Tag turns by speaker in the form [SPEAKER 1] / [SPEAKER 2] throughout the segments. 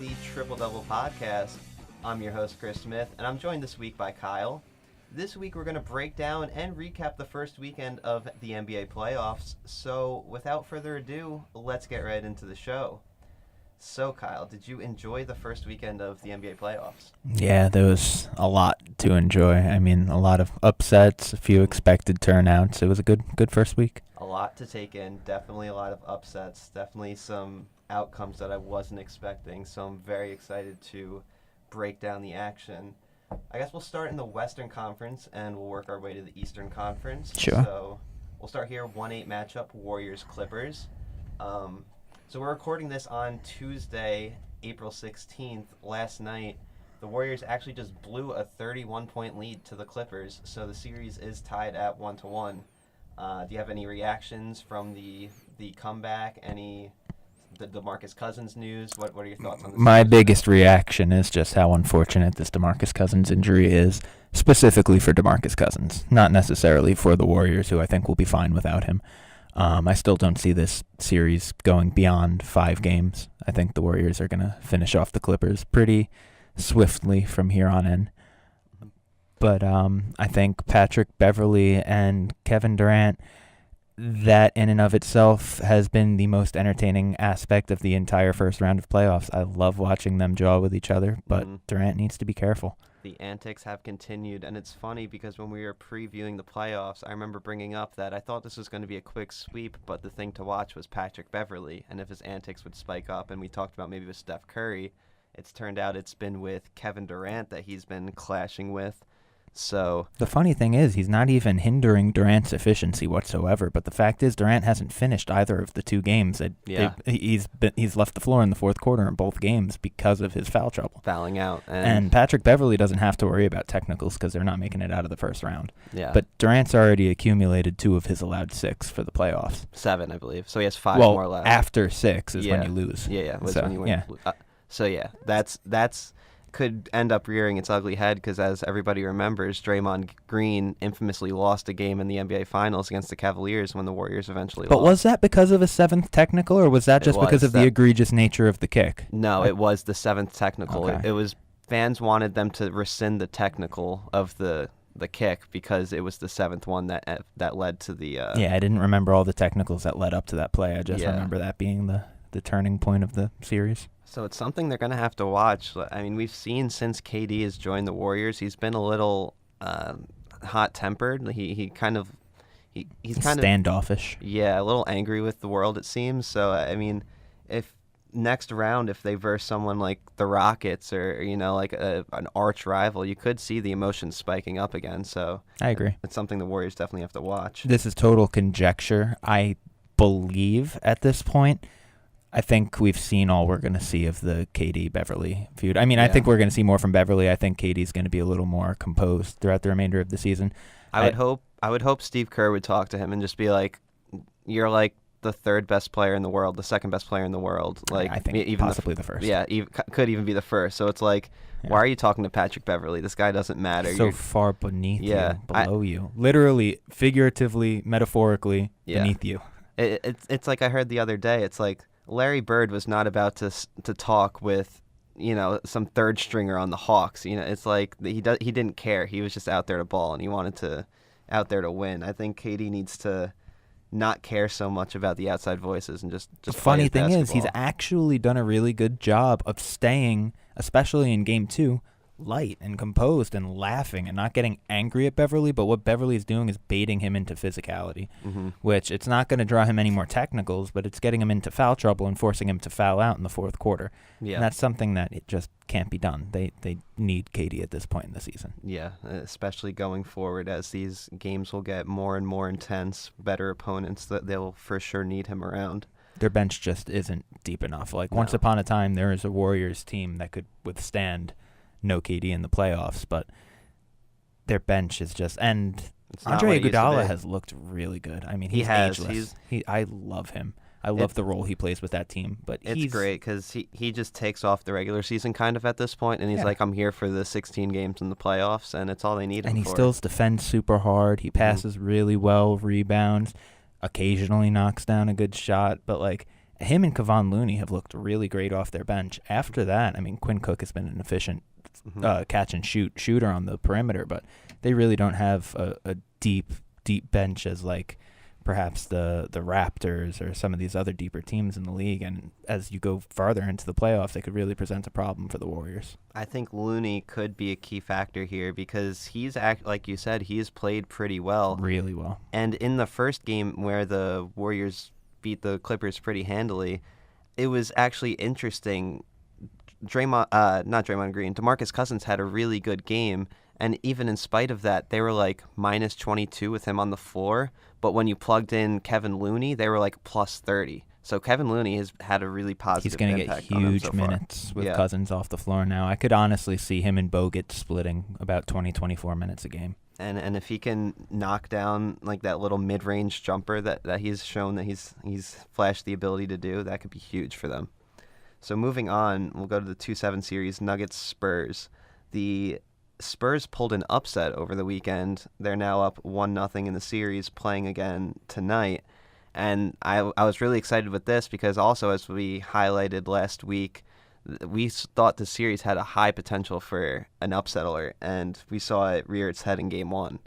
[SPEAKER 1] the Triple Double Podcast. I'm your host, Chris Smith, and I'm joined this week by Kyle. This week we're going to break down and recap the first weekend of the NBA playoffs. So without further ado, let's get right into the show. So Kyle, did you enjoy the first weekend of the NBA playoffs?
[SPEAKER 2] Yeah, there was a lot to enjoy. I mean, a lot of upsets, a few expected turnouts. It was a good first week.
[SPEAKER 1] A lot to take in, definitely a lot of upsets, definitely some outcomes that I wasn't expecting. So I'm very excited to break down the action. I guess we'll start in the Western Conference and we'll work our way to the Eastern Conference.
[SPEAKER 2] Sure.
[SPEAKER 1] So we'll start here, 1-8 matchup, Warriors-Clippers. So we're recording this on Tuesday, April 16th. Last night, the Warriors actually just blew a 31-point lead to the Clippers, so the series is tied at 1-1. Do you have any reactions from the comeback? The DeMarcus Cousins news? What are your thoughts on this?
[SPEAKER 2] My biggest reaction is just how unfortunate this DeMarcus Cousins injury is, specifically for DeMarcus Cousins, not necessarily for the Warriors, who I think will be fine without him. I still don't see this series going beyond 5 games. I think the Warriors are going to finish off the Clippers pretty swiftly from here on in. But I think Patrick Beverley and Kevin Durant, that in and of itself has been the most entertaining aspect of the entire first round of playoffs. I love watching them jaw with each other, but Durant needs to be careful.
[SPEAKER 1] The antics have continued, and it's funny because when we were previewing the playoffs, I remember bringing up that I thought this was going to be a quick sweep, but the thing to watch was Patrick Beverley, and if his antics would spike up, and we talked about maybe with Steph Curry, it's turned out it's been with Kevin Durant that he's been clashing with. So
[SPEAKER 2] the funny thing is he's not even hindering Durant's efficiency whatsoever, but the fact is Durant hasn't finished either of the 2 games. He's left the floor in the fourth quarter in both games because of his foul trouble.
[SPEAKER 1] Fouling out.
[SPEAKER 2] And Patrick Beverley doesn't have to worry about technicals because they're not making it out of the first round.
[SPEAKER 1] Yeah.
[SPEAKER 2] But Durant's already accumulated 2 of his allowed 6 for the playoffs.
[SPEAKER 1] 7, I believe. So he has 5 more left.
[SPEAKER 2] After 6 is when you lose.
[SPEAKER 1] Yeah.
[SPEAKER 2] So,
[SPEAKER 1] when you win. That's could end up rearing its ugly head because, as everybody remembers, Draymond Green infamously lost a game in the NBA Finals against the Cavaliers when the Warriors eventually lost.
[SPEAKER 2] But was that because of a 7th technical, or was that just because of the egregious nature of the kick?
[SPEAKER 1] No, it was the 7th technical.
[SPEAKER 2] Okay.
[SPEAKER 1] It was fans wanted them to rescind the technical of the kick because it was the 7th one that led to the...
[SPEAKER 2] Yeah, I didn't remember all the technicals that led up to that play. I just remember that being the turning point of the series.
[SPEAKER 1] So it's something they're going to have to watch. I mean, we've seen since KD has joined the Warriors, he's been a little hot-tempered. He's kind of
[SPEAKER 2] standoffish.
[SPEAKER 1] Yeah, a little angry with the world, it seems. So, I mean, if next round, if they verse someone like the Rockets or, like an arch rival, you could see the emotions spiking up again. So
[SPEAKER 2] I agree.
[SPEAKER 1] It's something the Warriors definitely have to watch.
[SPEAKER 2] This is total conjecture. I believe at this point, I think we've seen all we're going to see of the KD-Beverly feud. I mean, I think we're going to see more from Beverly. I think KD's going to be a little more composed throughout the remainder of the season.
[SPEAKER 1] I would hope Steve Kerr would talk to him and just be like, "You're like the 3rd best player in the world, the 2nd best player in the world." Like,
[SPEAKER 2] I think even possibly the 1st.
[SPEAKER 1] Yeah, could even be the 1st. So it's like, why are you talking to Patrick Beverly? This guy doesn't matter.
[SPEAKER 2] So far beneath you, below you, literally, figuratively, metaphorically, beneath you.
[SPEAKER 1] It's like I heard the other day. It's like, Larry Bird was not about to talk with, some 3rd stringer on the Hawks. It's like he didn't care. He was just out there to ball, and he wanted out there to win. I think KD needs to not care so much about the outside voices and just
[SPEAKER 2] the
[SPEAKER 1] play
[SPEAKER 2] funny
[SPEAKER 1] his
[SPEAKER 2] thing
[SPEAKER 1] basketball.
[SPEAKER 2] is he's actually done a really good job of staying, especially in game 2, light and composed and laughing and not getting angry at Beverly, but what Beverly's doing is baiting him into physicality, which it's not going to draw him any more technicals, but it's getting him into foul trouble and forcing him to foul out in the fourth quarter. Yeah. And that's something that it just can't be done. They need KD at this point in the season.
[SPEAKER 1] Yeah, especially going forward as these games will get more and more intense, better opponents, that they'll for sure need him around.
[SPEAKER 2] Their bench just isn't deep enough. Once upon a time, there was a Warriors team that could withstand no KD in the playoffs, but their bench is just... And Andre Iguodala has looked really good. I mean, he's ageless. I love him. I love the role he plays with that team. But
[SPEAKER 1] it's great because he just takes off the regular season kind of at this point, and he's like, I'm here for the 16 games in the playoffs, and it's all they need him for.
[SPEAKER 2] And he still defends super hard. He passes really well, rebounds, occasionally knocks down a good shot, but him and Kevon Looney have looked really great off their bench. After that, I mean, Quinn Cook has been an efficient catch and shooter on the perimeter, but they really don't have a deep bench as like perhaps the Raptors or some of these other deeper teams in the league. And as you go farther into the playoffs, they could really present a problem for the Warriors.
[SPEAKER 1] I think Looney could be a key factor here because like you said, he's played pretty well.
[SPEAKER 2] Really well.
[SPEAKER 1] And in the first game where the Warriors beat the Clippers pretty handily, it was actually interesting. Not Draymond Green, DeMarcus Cousins had a really good game, and even in spite of that, they were like minus 22 with him on the floor. But when you plugged in Kevin Looney, they were like plus 30. So Kevin Looney has had a really positive impact on him so far.
[SPEAKER 2] He's going to get huge minutes with Cousins off the floor now. I could honestly see him and Bogut splitting about 20-24 minutes a game.
[SPEAKER 1] And if he can knock down like that little mid-range jumper that he's shown that he's flashed the ability to do, that could be huge for them. So moving on, we'll go to the 2-7 series, Nuggets-Spurs. The Spurs pulled an upset over the weekend. They're now up 1-0 in the series, playing again tonight. And I was really excited with this because also, as we highlighted last week, we thought the series had a high potential for an upset alert, and we saw it rear its head in Game 1.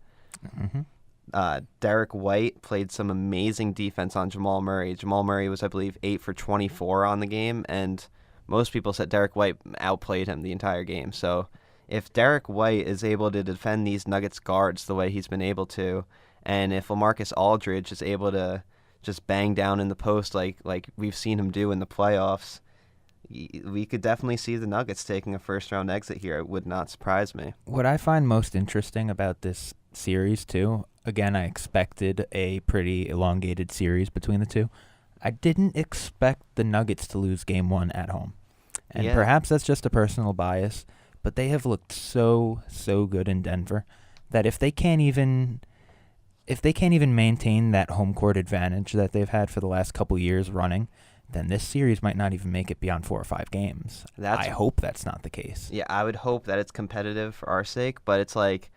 [SPEAKER 2] Mm-hmm.
[SPEAKER 1] Derek White played some amazing defense on Jamal Murray. Jamal Murray was, I believe, 8 for 24 on the game, and most people said Derek White outplayed him the entire game. So if Derek White is able to defend these Nuggets guards the way he's been able to, and if LaMarcus Aldridge is able to just bang down in the post like we've seen him do in the playoffs, we could definitely see the Nuggets taking a first-round exit here. It would not surprise me.
[SPEAKER 2] What I find most interesting about this series, too, again, I expected a pretty elongated series between the two. I didn't expect the Nuggets to lose Game 1 at home. And perhaps that's just a personal bias, but they have looked so good in Denver that if they can't even maintain that home court advantage that they've had for the last couple years running, then this series might not even make it beyond 4 or 5 games. I hope that's not the case.
[SPEAKER 1] Yeah, I would hope that it's competitive for our sake, but it's like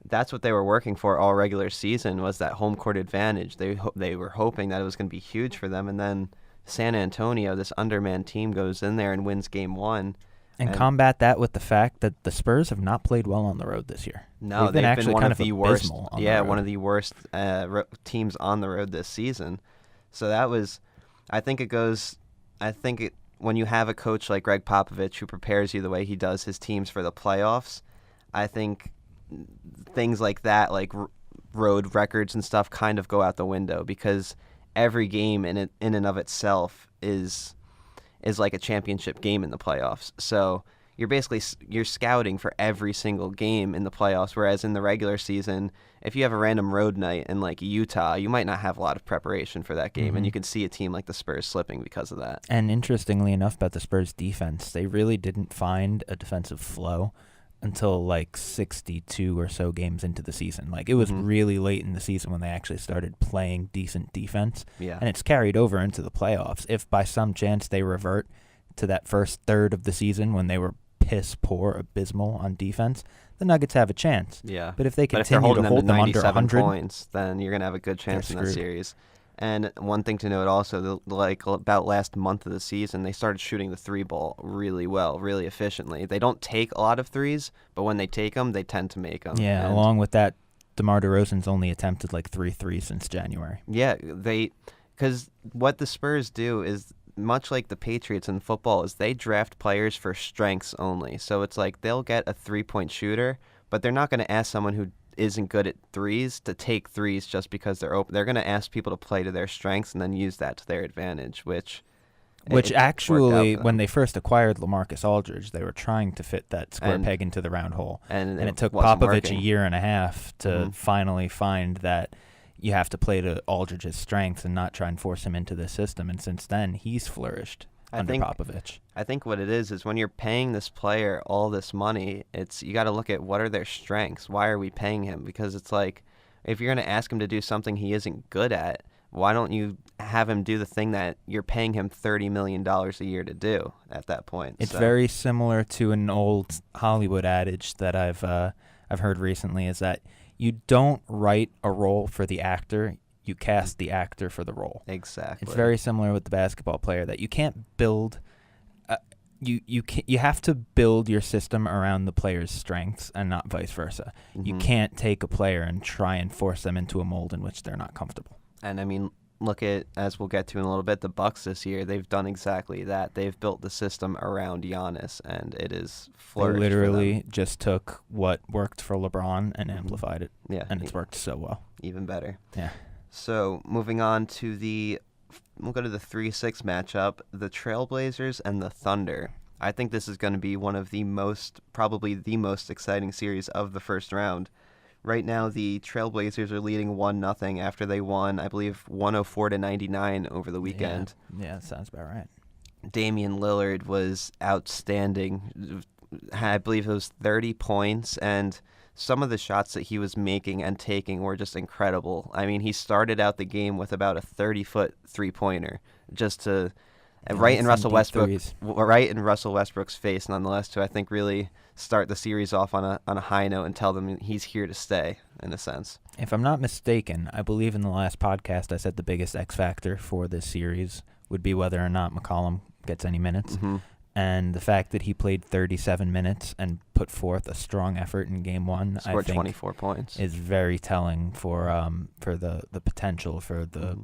[SPEAKER 1] that's what they were working for all regular season, was that home court advantage. They were hoping that it was going to be huge for them, and then San Antonio, this undermanned team, goes in there and wins Game 1.
[SPEAKER 2] And combat that with the fact that the Spurs have not played well on the road this year.
[SPEAKER 1] No,
[SPEAKER 2] they've been actually
[SPEAKER 1] one
[SPEAKER 2] kind
[SPEAKER 1] of the worst.
[SPEAKER 2] One
[SPEAKER 1] of the worst teams on the road this season. So that was, when you have a coach like Greg Popovich who prepares you the way he does his teams for the playoffs, I think things like that, like road records and stuff, kind of go out the window because every game in and of itself is like a championship game in the playoffs. So you're scouting for every single game in the playoffs, whereas in the regular season, if you have a random road night in like Utah, you might not have a lot of preparation for that game, and you can see a team like the Spurs slipping because of that.
[SPEAKER 2] And interestingly enough about the Spurs defense, they really didn't find a defensive flow until like 62 or so games into the season. Like it was really late in the season when they actually started playing decent defense.
[SPEAKER 1] Yeah.
[SPEAKER 2] And it's carried over into the playoffs. If by some chance they revert to that first third of the season when they were piss poor, abysmal on defense, the Nuggets have a chance.
[SPEAKER 1] Yeah.
[SPEAKER 2] But if they continue to hold them under 100
[SPEAKER 1] points, then you're going to have a good chance in that series. And one thing to note also, like about last month of the season, they started shooting the 3-ball really well, really efficiently. They don't take a lot of threes, but when they take them, they tend to make them.
[SPEAKER 2] Yeah, and along with that, DeMar DeRozan's only attempted like 3 threes since January.
[SPEAKER 1] Yeah, because what the Spurs do is, much like the Patriots in football, is they draft players for strengths only. So it's like they'll get a 3-point shooter, but they're not going to ask someone who isn't good at threes to take threes just because they're open. They're going to ask people to play to their strengths and then use that to their advantage, which
[SPEAKER 2] actually, when they first acquired LaMarcus Aldridge, they were trying to fit that square peg into the round hole. And it took Popovich a year and a half to finally find that you have to play to Aldridge's strengths and not try and force him into the system. And since then, he's flourished under Popovich.
[SPEAKER 1] I think what it is when you're paying this player all this money, you got to look at what are their strengths. Why are we paying him? Because it's like, if you're going to ask him to do something he isn't good at, why don't you have him do the thing that you're paying him $30 million a year to do at that point?
[SPEAKER 2] It's very similar to an old Hollywood adage that I've heard recently, is that you don't write a role for the actor, you cast the actor for the role.
[SPEAKER 1] Exactly.
[SPEAKER 2] It's very similar with the basketball player that you can't build. You have to build your system around the player's strengths and not vice versa. You can't take a player and try and force them into a mold in which they're not comfortable.
[SPEAKER 1] And I mean, look at, as we'll get to in a little bit, the Bucks this year. They've done exactly that. They've built the system around Giannis, and it is flourished.
[SPEAKER 2] They literally just took what worked for LeBron and amplified it.
[SPEAKER 1] Yeah,
[SPEAKER 2] and it's worked so well.
[SPEAKER 1] Even better.
[SPEAKER 2] Yeah.
[SPEAKER 1] So moving on to we'll go to the 3-6 matchup, the Trailblazers and the Thunder. I think this is going to be one of probably the most exciting series of the first round. Right now, the Trailblazers are leading 1-0 after they won, I believe, 104-99 over the weekend.
[SPEAKER 2] Yeah, that sounds about right.
[SPEAKER 1] Damian Lillard was outstanding. I believe it was 30 points, and some of the shots that he was making and taking were just incredible. I mean, he started out the game with about a 30-foot three-pointer right in Russell Westbrook's face, nonetheless, to I think really start the series off on a high note and tell them he's here to stay, in a sense.
[SPEAKER 2] If I'm not mistaken, I believe in the last podcast I said the biggest X factor for this series would be whether or not McCollum gets any minutes.
[SPEAKER 1] Mm-hmm.
[SPEAKER 2] And the fact that he played 37 minutes and put forth a strong effort in Game 1,
[SPEAKER 1] scored
[SPEAKER 2] I think
[SPEAKER 1] 24 points,
[SPEAKER 2] is very telling for the potential for the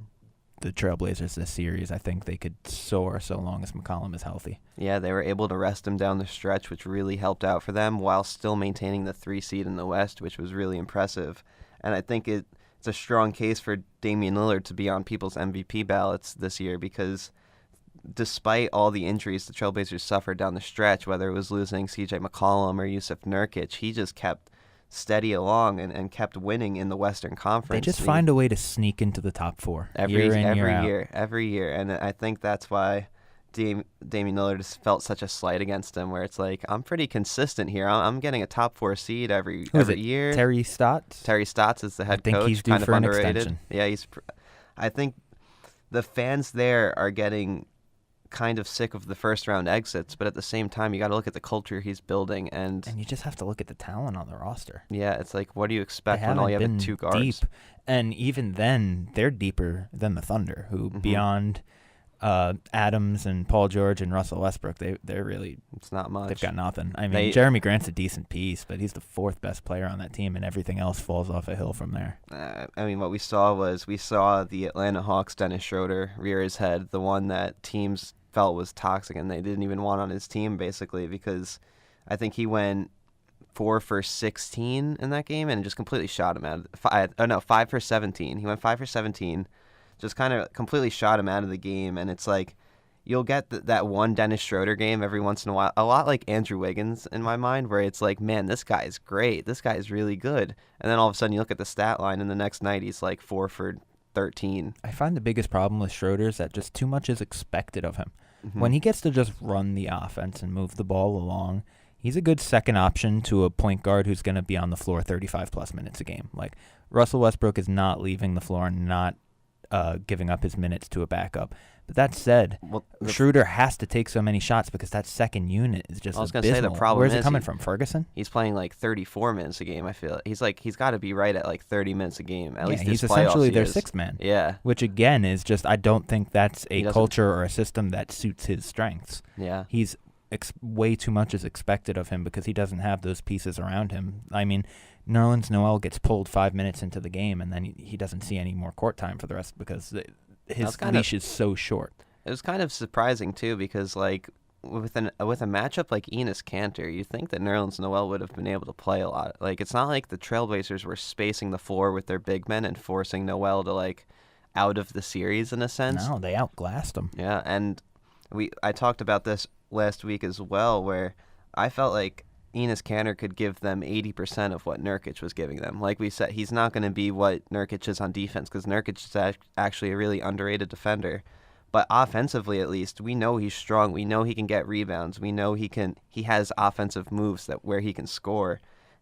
[SPEAKER 2] Trailblazers this series. I think they could soar so long as McCollum is healthy.
[SPEAKER 1] Yeah, they were able to rest him down the stretch, which really helped out for them while still maintaining the 3 seed in the West, which was really impressive. And I think it's a strong case for Damian Lillard to be on people's MVP ballots this year because despite all the injuries the Trailblazers suffered down the stretch, whether it was losing C.J. McCollum or Yusuf Nurkic, he just kept steady along and kept winning in the Western Conference.
[SPEAKER 2] They just find a way to sneak into the top 4
[SPEAKER 1] every year. And I think that's why Damian Lillard has felt such a slight against him, where it's like, I'm pretty consistent here. I'm getting a top 4 seed every year.
[SPEAKER 2] Terry Stotts?
[SPEAKER 1] Terry Stotts is the head coach.
[SPEAKER 2] I think he's due
[SPEAKER 1] kind
[SPEAKER 2] for
[SPEAKER 1] of
[SPEAKER 2] an
[SPEAKER 1] underrated.
[SPEAKER 2] extension.
[SPEAKER 1] Yeah, I think the fans there are getting kind of sick of the first round exits, but at the same time you got to look at the culture he's building, and
[SPEAKER 2] you just have to look at the talent on the roster.
[SPEAKER 1] Yeah, it's like, what do you expect when all you have 2 guards?
[SPEAKER 2] Deep. And even then, they're deeper than the Thunder, who beyond Adams and Paul George and Russell Westbrook, they're really,
[SPEAKER 1] it's not much.
[SPEAKER 2] They've got nothing. I mean, Jeremy Grant's a decent piece, but he's the 4th best player on that team, and everything else falls off a hill from there.
[SPEAKER 1] I mean, what we saw the Atlanta Hawks' Dennis Schroeder rear his head, the one that teams felt was toxic and they didn't even want on his team, basically, because I think he went 4 for 16 in that game and just completely shot him out of 5 for 17. He went 5 for 17, just kind of completely shot him out of the game. And it's like, you'll get that one Dennis Schroeder game every once in a while, a lot like Andrew Wiggins in my mind, where it's like, man, this guy's great, this guy's really good, and then all of a sudden you look at the stat line and the next night he's like 4 for 13.
[SPEAKER 2] I find the biggest problem with Schroeder is that just too much is expected of him. When he gets to just run the offense and move the ball along, he's a good second option to a point guard who's going to be on the floor 35-plus minutes a game. Like, Russell Westbrook is not leaving the floor and not giving up his minutes to a backup. But that said, Schroeder has to take so many shots because that second unit is just abysmal. I was going to say, the problem Where's it coming from, Ferguson?
[SPEAKER 1] He's playing like 34 minutes a game, I feel. He's got to be right at like 30 minutes a game. At least
[SPEAKER 2] he's essentially their 6th man.
[SPEAKER 1] Yeah.
[SPEAKER 2] Which, again, is just, I don't think that's a culture or a system that suits his strengths.
[SPEAKER 1] Yeah.
[SPEAKER 2] He's way too much is expected of him because he doesn't have those pieces around him. I mean, Nerlens Noel gets pulled 5 minutes into the game, and then he doesn't see any more court time for the rest because his leash is so short.
[SPEAKER 1] It was kind of surprising, too, because, like, with a matchup like Enes Kanter, you think that Nerlens Noel would have been able to play a lot. Like, it's not like the Trailblazers were spacing the floor with their big men and forcing Noel to, like, out of the series in a sense.
[SPEAKER 2] No, they outglassed him.
[SPEAKER 1] Yeah, and I talked about this last week as well, where I felt like Enes Kanter could give them 80% of what Nurkic was giving them. Like we said, he's not going to be what Nurkic is on defense because Nurkic is actually a really underrated defender. But offensively, at least, we know he's strong. We know he can get rebounds. We know he has offensive moves where he can score.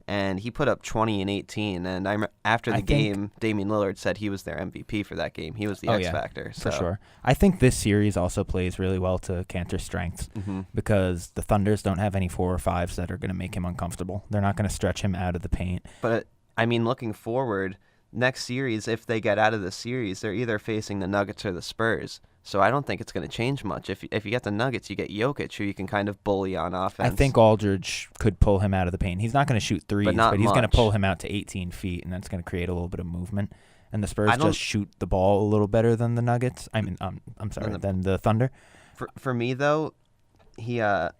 [SPEAKER 1] And he put up 20 and 18. And after the game, Damian Lillard said he was their MVP for that game. He was the X factor.
[SPEAKER 2] For sure. I think this series also plays really well to Kanter's strengths because the Thunders don't have any 4 or 5s that are going to make him uncomfortable. They're not going to stretch him out of the paint.
[SPEAKER 1] But, I mean, looking forward, next series, if they get out of the series, they're either facing the Nuggets or the Spurs. So I don't think it's going to change much. If you get the Nuggets, you get Jokic, who you can kind of bully on offense.
[SPEAKER 2] I think Aldridge could pull him out of the paint. He's not going to shoot threes, but he's going to pull him out to 18 feet, and that's going to create a little bit of movement. And the Spurs just shoot the ball a little better than the Nuggets. I mean, I'm sorry, than the Thunder.
[SPEAKER 1] For me though, LaMarcus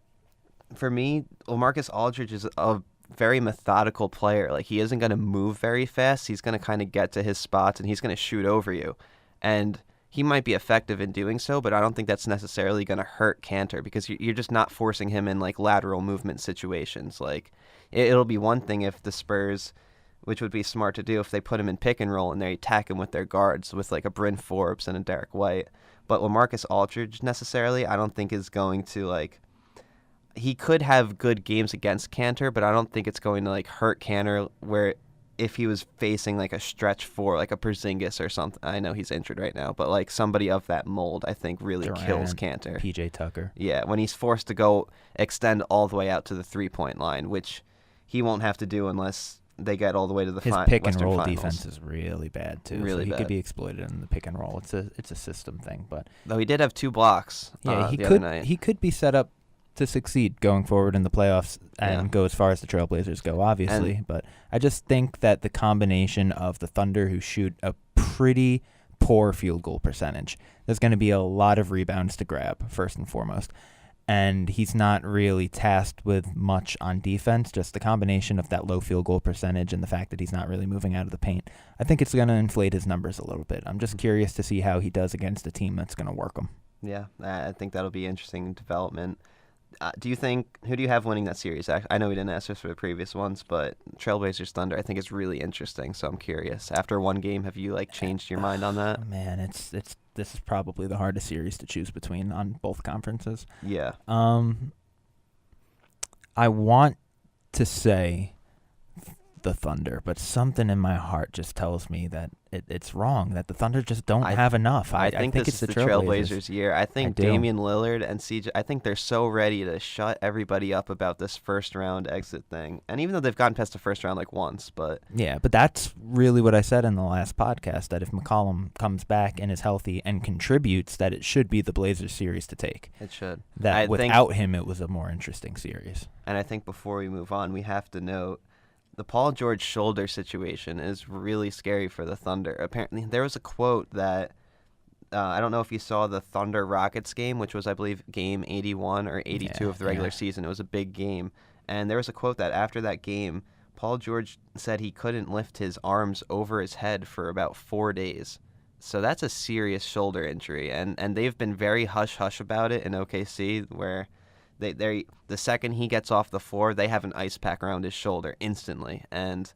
[SPEAKER 1] Aldridge is a very methodical player. Like, he isn't going to move very fast. He's going to kind of get to his spots, and he's going to shoot over you. And he might be effective in doing so, but I don't think that's necessarily going to hurt Kanter, because you're just not forcing him in like lateral movement situations. Like, it'll be one thing if the Spurs, which would be smart to do, if they put him in pick and roll and they attack him with their guards with like a Bryn Forbes and a Derek White. But LaMarcus Aldridge necessarily, I don't think is going to like. He could have good games against Kanter, but I don't think it's going to like hurt Kanter where if he was facing like a stretch four, like a Porzingis or something. I know he's injured right now, but like somebody of that mold, I think really kills Kanter.
[SPEAKER 2] PJ Tucker.
[SPEAKER 1] Yeah, when he's forced to go extend all the way out to the 3-point line, which he won't have to do unless they get all the way to the
[SPEAKER 2] His pick and roll defense is really bad too.
[SPEAKER 1] Really
[SPEAKER 2] so he
[SPEAKER 1] bad.
[SPEAKER 2] could be exploited in the pick and roll. It's a system thing, but
[SPEAKER 1] though he did have 2 blocks.
[SPEAKER 2] Yeah,
[SPEAKER 1] other night.
[SPEAKER 2] He could be set up to succeed going forward in the playoffs and go as far as the Trailblazers go, obviously. But I just think that the combination of the Thunder, who shoot a pretty poor field goal percentage, there's going to be a lot of rebounds to grab, first and foremost. And he's not really tasked with much on defense, just the combination of that low field goal percentage and the fact that he's not really moving out of the paint. I think it's going to inflate his numbers a little bit. I'm just curious to see how he does against a team that's going to work him.
[SPEAKER 1] Yeah, I think that'll be interesting development. Who do you have winning that series? I know we didn't ask this for the previous ones, but Trailblazers Thunder, I think it's really interesting. So I'm curious. After one game, have you like changed your mind on that?
[SPEAKER 2] Man, this is probably the hardest series to choose between on both conferences.
[SPEAKER 1] Yeah.
[SPEAKER 2] I want to say the Thunder, but something in my heart just tells me that it's wrong, that the Thunder just don't have enough.
[SPEAKER 1] I think this
[SPEAKER 2] it's
[SPEAKER 1] is the Trailblazers' year. I think Damian Lillard and CJ, I think they're so ready to shut everybody up about this first round exit thing. And even though they've gotten past the first round like once, but
[SPEAKER 2] yeah, but that's really what I said in the last podcast, that if McCollum comes back and is healthy and contributes, that it should be the Blazers series to take.
[SPEAKER 1] It should.
[SPEAKER 2] That without him, it was a more interesting series.
[SPEAKER 1] And I think before we move on, we have to note the Paul George shoulder situation is really scary for the Thunder. Apparently, there was a quote that I don't know if you saw the Thunder Rockets game, which was, I believe, game 81 or 82 of the regular season. It was a big game. And there was a quote that after that game, Paul George said he couldn't lift his arms over his head for about 4 days. So that's a serious shoulder injury. And they've been very hush-hush about it in OKC, where the second he gets off the floor, they have an ice pack around his shoulder instantly. And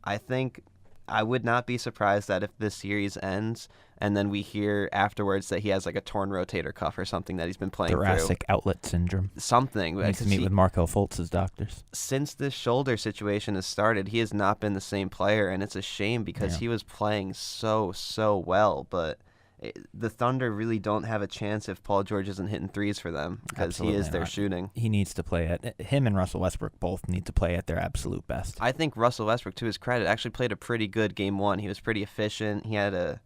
[SPEAKER 1] I think I would not be surprised that if this series ends and then we hear afterwards that he has like a torn rotator cuff or something that he's been playing
[SPEAKER 2] Thoracic outlet syndrome.
[SPEAKER 1] Something.
[SPEAKER 2] Needs to meet with Markelle Fultz's doctors.
[SPEAKER 1] Since this shoulder situation has started, he has not been the same player, and it's a shame because he was playing so well, but the Thunder really don't have a chance if Paul George isn't hitting threes for them, because he is their shooting.
[SPEAKER 2] He needs to play him and Russell Westbrook both need to play at their absolute best.
[SPEAKER 1] I think Russell Westbrook, to his credit, actually played a pretty good game one. He was pretty efficient. He had a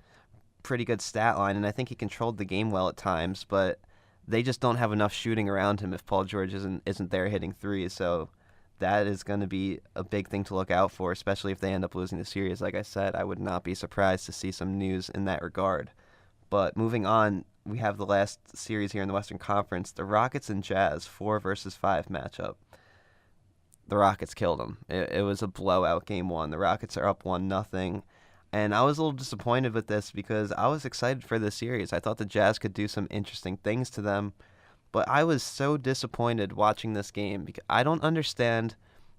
[SPEAKER 1] pretty good stat line, and I think he controlled the game well at times, but they just don't have enough shooting around him if Paul George isn't there hitting threes. So that is going to be a big thing to look out for, especially if they end up losing the series. Like I said, I would not be surprised to see some news in that regard. But moving on, we have the last series here in the Western Conference, the Rockets and Jazz 4-5 matchup. The Rockets killed them. It was a blowout game one. The Rockets are up 1-0. And I was a little disappointed with this because I was excited for this series. I thought the Jazz could do some interesting things to them. But I was so disappointed watching this game because I don't understand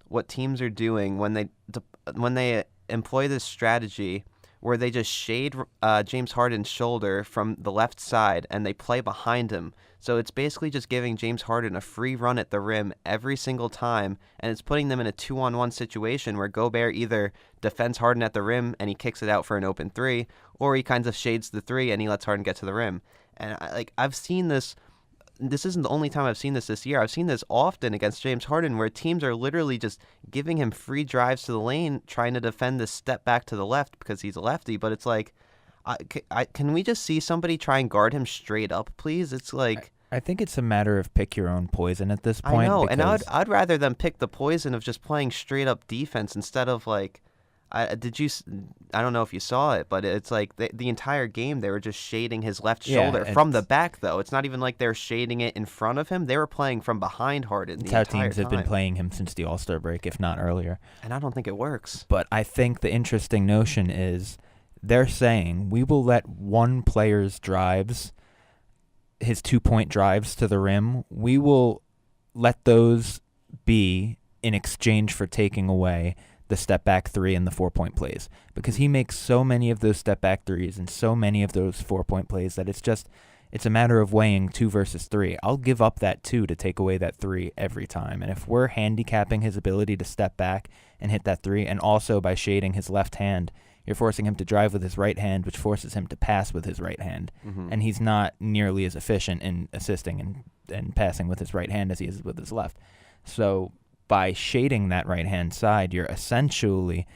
[SPEAKER 1] what teams are doing when they employ this strategy where they just shade James Harden's shoulder from the left side and they play behind him. So it's basically just giving James Harden a free run at the rim every single time, and it's putting them in a 2-on-1 situation where Gobert either defends Harden at the rim and he kicks it out for an open three, or he kind of shades the three and he lets Harden get to the rim. And I've seen this this isn't the only time I've seen this year. I've seen this often against James Harden, where teams are literally just giving him free drives to the lane, trying to defend this step back to the left because he's a lefty. But it's like, can we just see somebody try and guard him straight up, please? It's like,
[SPEAKER 2] I think it's a matter of pick your own poison at this point.
[SPEAKER 1] I know, and I'd rather them pick the poison of just playing straight up defense instead of like. I don't know if you saw it, but it's like the entire game they were just shading his left shoulder from the back, though. It's not even like they're shading it in front of him. They were playing from behind Harden the entire time.
[SPEAKER 2] How teams have been playing him since the All-Star break, if not earlier.
[SPEAKER 1] And I don't think it works.
[SPEAKER 2] But I think the interesting notion is they're saying we will let one player's drives, his 2-point drives to the rim, we will let those be in exchange for taking away the step-back 3 and the 4-point plays, because he makes so many of those step-back 3s and so many of those 4-point plays that it's a matter of weighing 2 versus 3. I'll give up that 2 to take away that 3 every time. And if we're handicapping his ability to step back and hit that 3, and also by shading his left hand, you're forcing him to drive with his right hand, which forces him to pass with his right hand. Mm-hmm. And he's not nearly as efficient in assisting and passing with his right hand as he is with his left. So by shading that right-hand side, you're essentially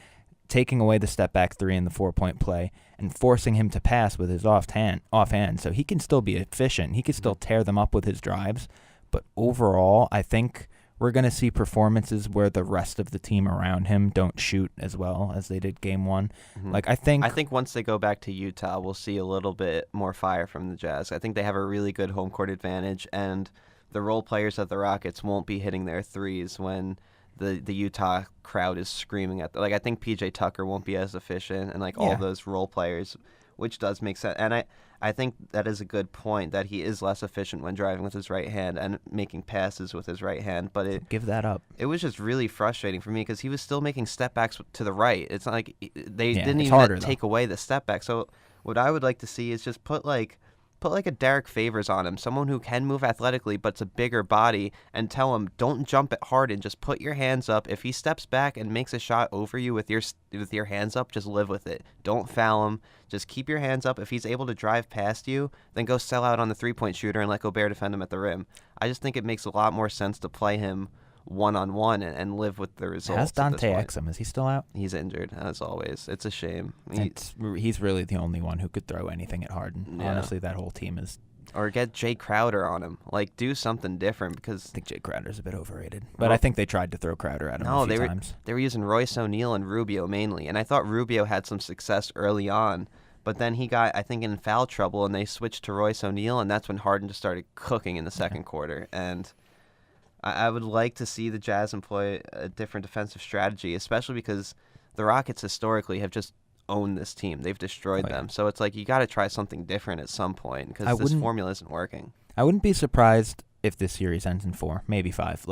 [SPEAKER 2] taking away the step-back 3 and the 4-point play and forcing him to pass with his offhand. So he can still be efficient. He can still tear them up with his drives. But overall, I think we're going to see performances where the rest of the team around him don't shoot as well as they did Game 1. Mm-hmm. I think
[SPEAKER 1] once they go back to Utah, we'll see a little bit more fire from the Jazz. I think they have a really good home court advantage, and the role players of the Rockets won't be hitting their threes when the Utah crowd is screaming at them. Like, I think PJ Tucker won't be as efficient, and all those role players, which does make sense. And I think that is a good point, that he is less efficient when driving with his right hand and making passes with his right hand. But
[SPEAKER 2] give that up.
[SPEAKER 1] It was just really frustrating for me because he was still making step backs to the right. It's not like they didn't even take away the step back. So what I would like to see is just put a Derek Favors on him, someone who can move athletically but's a bigger body, and tell him, don't jump at Harden, just put your hands up. If he steps back and makes a shot over you with your hands up, just live with it. Don't foul him. Just keep your hands up. If he's able to drive past you, then go sell out on the 3-point shooter and let Gobert defend him at the rim. I just think it makes a lot more sense to play him one-on-one and live with the results.
[SPEAKER 2] Has Dante Exum? Is he still out?
[SPEAKER 1] He's injured, as always. It's a shame.
[SPEAKER 2] He's really the only one who could throw anything at Harden. Yeah. Honestly, that whole team is...
[SPEAKER 1] Or get Jay Crowder on him. Do something different, because...
[SPEAKER 2] I think Jay Crowder's a bit overrated. But I think they tried to throw Crowder at him a few times.
[SPEAKER 1] They were using Royce O'Neal and Rubio mainly, and I thought Rubio had some success early on, but then he got, I think, in foul trouble, and they switched to Royce O'Neal, and that's when Harden just started cooking in the second quarter, and... I would like to see the Jazz employ a different defensive strategy, especially because the Rockets historically have just owned this team. They've destroyed them. So it's like you got to try something different at some point because this formula isn't working.
[SPEAKER 2] I wouldn't be surprised if this series ends in 4, maybe 5.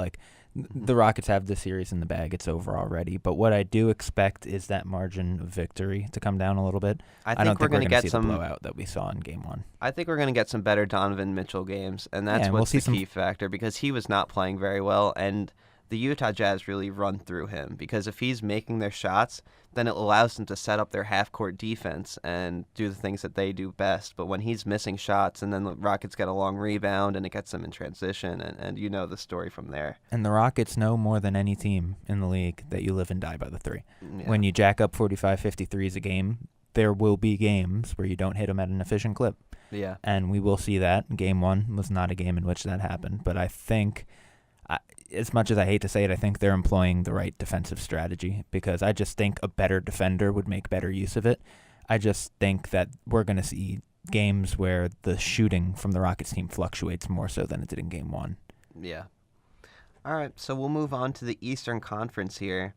[SPEAKER 2] The Rockets have this series in the bag. It's over already. But what I do expect is that margin of victory to come down a little bit. I don't think we're going to get some blowout that we saw in Game 1.
[SPEAKER 1] I think we're going to get some better Donovan Mitchell games, and that's what's the key factor, because he was not playing very well, and the Utah Jazz really run through him, because if he's making their shots, then it allows them to set up their half-court defense and do the things that they do best. But when he's missing shots, and then the Rockets get a long rebound, and it gets them in transition, and you know the story from there.
[SPEAKER 2] And the Rockets know more than any team in the league that you live and die by the 3. Yeah. When you jack up 45, 53s a game, there will be games where you don't hit them at an efficient clip.
[SPEAKER 1] Yeah.
[SPEAKER 2] And we will see that. Game 1 was not a game in which that happened. But I think... as much as I hate to say it, I think they're employing the right defensive strategy, because I just think a better defender would make better use of it. I just think that we're going to see games where the shooting from the Rockets team fluctuates more so than it did in Game 1.
[SPEAKER 1] Yeah. All right, so we'll move on to the Eastern Conference here.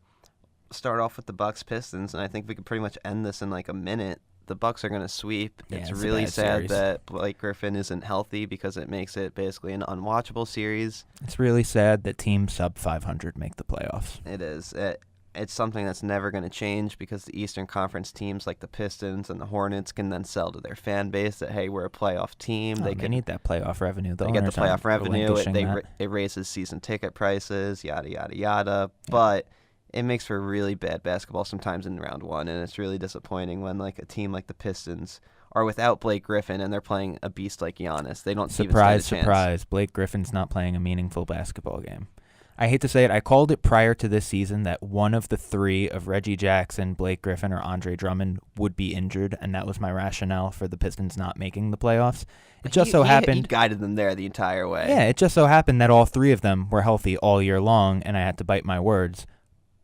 [SPEAKER 1] Start off with the Bucks Pistons, and I think we could pretty much end this in a minute. The Bucks are going to sweep.
[SPEAKER 2] Yeah,
[SPEAKER 1] it's really sad that Blake Griffin isn't healthy, because it makes it basically an unwatchable series.
[SPEAKER 2] It's really sad that teams sub 500 make the playoffs.
[SPEAKER 1] It is. It's something that's never going to change, because the Eastern Conference teams like the Pistons and the Hornets can then sell to their fan base that, hey, we're a playoff team.
[SPEAKER 2] They need that playoff revenue.
[SPEAKER 1] They get the playoff revenue. It raises season ticket prices, yada, yada, yada. Yeah. But it makes for really bad basketball sometimes in round 1, and it's really disappointing when a team like the Pistons are without Blake Griffin and they're playing a beast like Giannis. They don't even
[SPEAKER 2] Surprise,
[SPEAKER 1] stand a chance.
[SPEAKER 2] surprise. Blake Griffin's not playing a meaningful basketball game. I hate to say it. I called it prior to this season that one of the three of Reggie Jackson, Blake Griffin, or Andre Drummond would be injured, and that was my rationale for the Pistons not making the playoffs. It just so happened...
[SPEAKER 1] He guided them there the entire way.
[SPEAKER 2] Yeah, it just so happened that all three of them were healthy all year long, and I had to bite my words.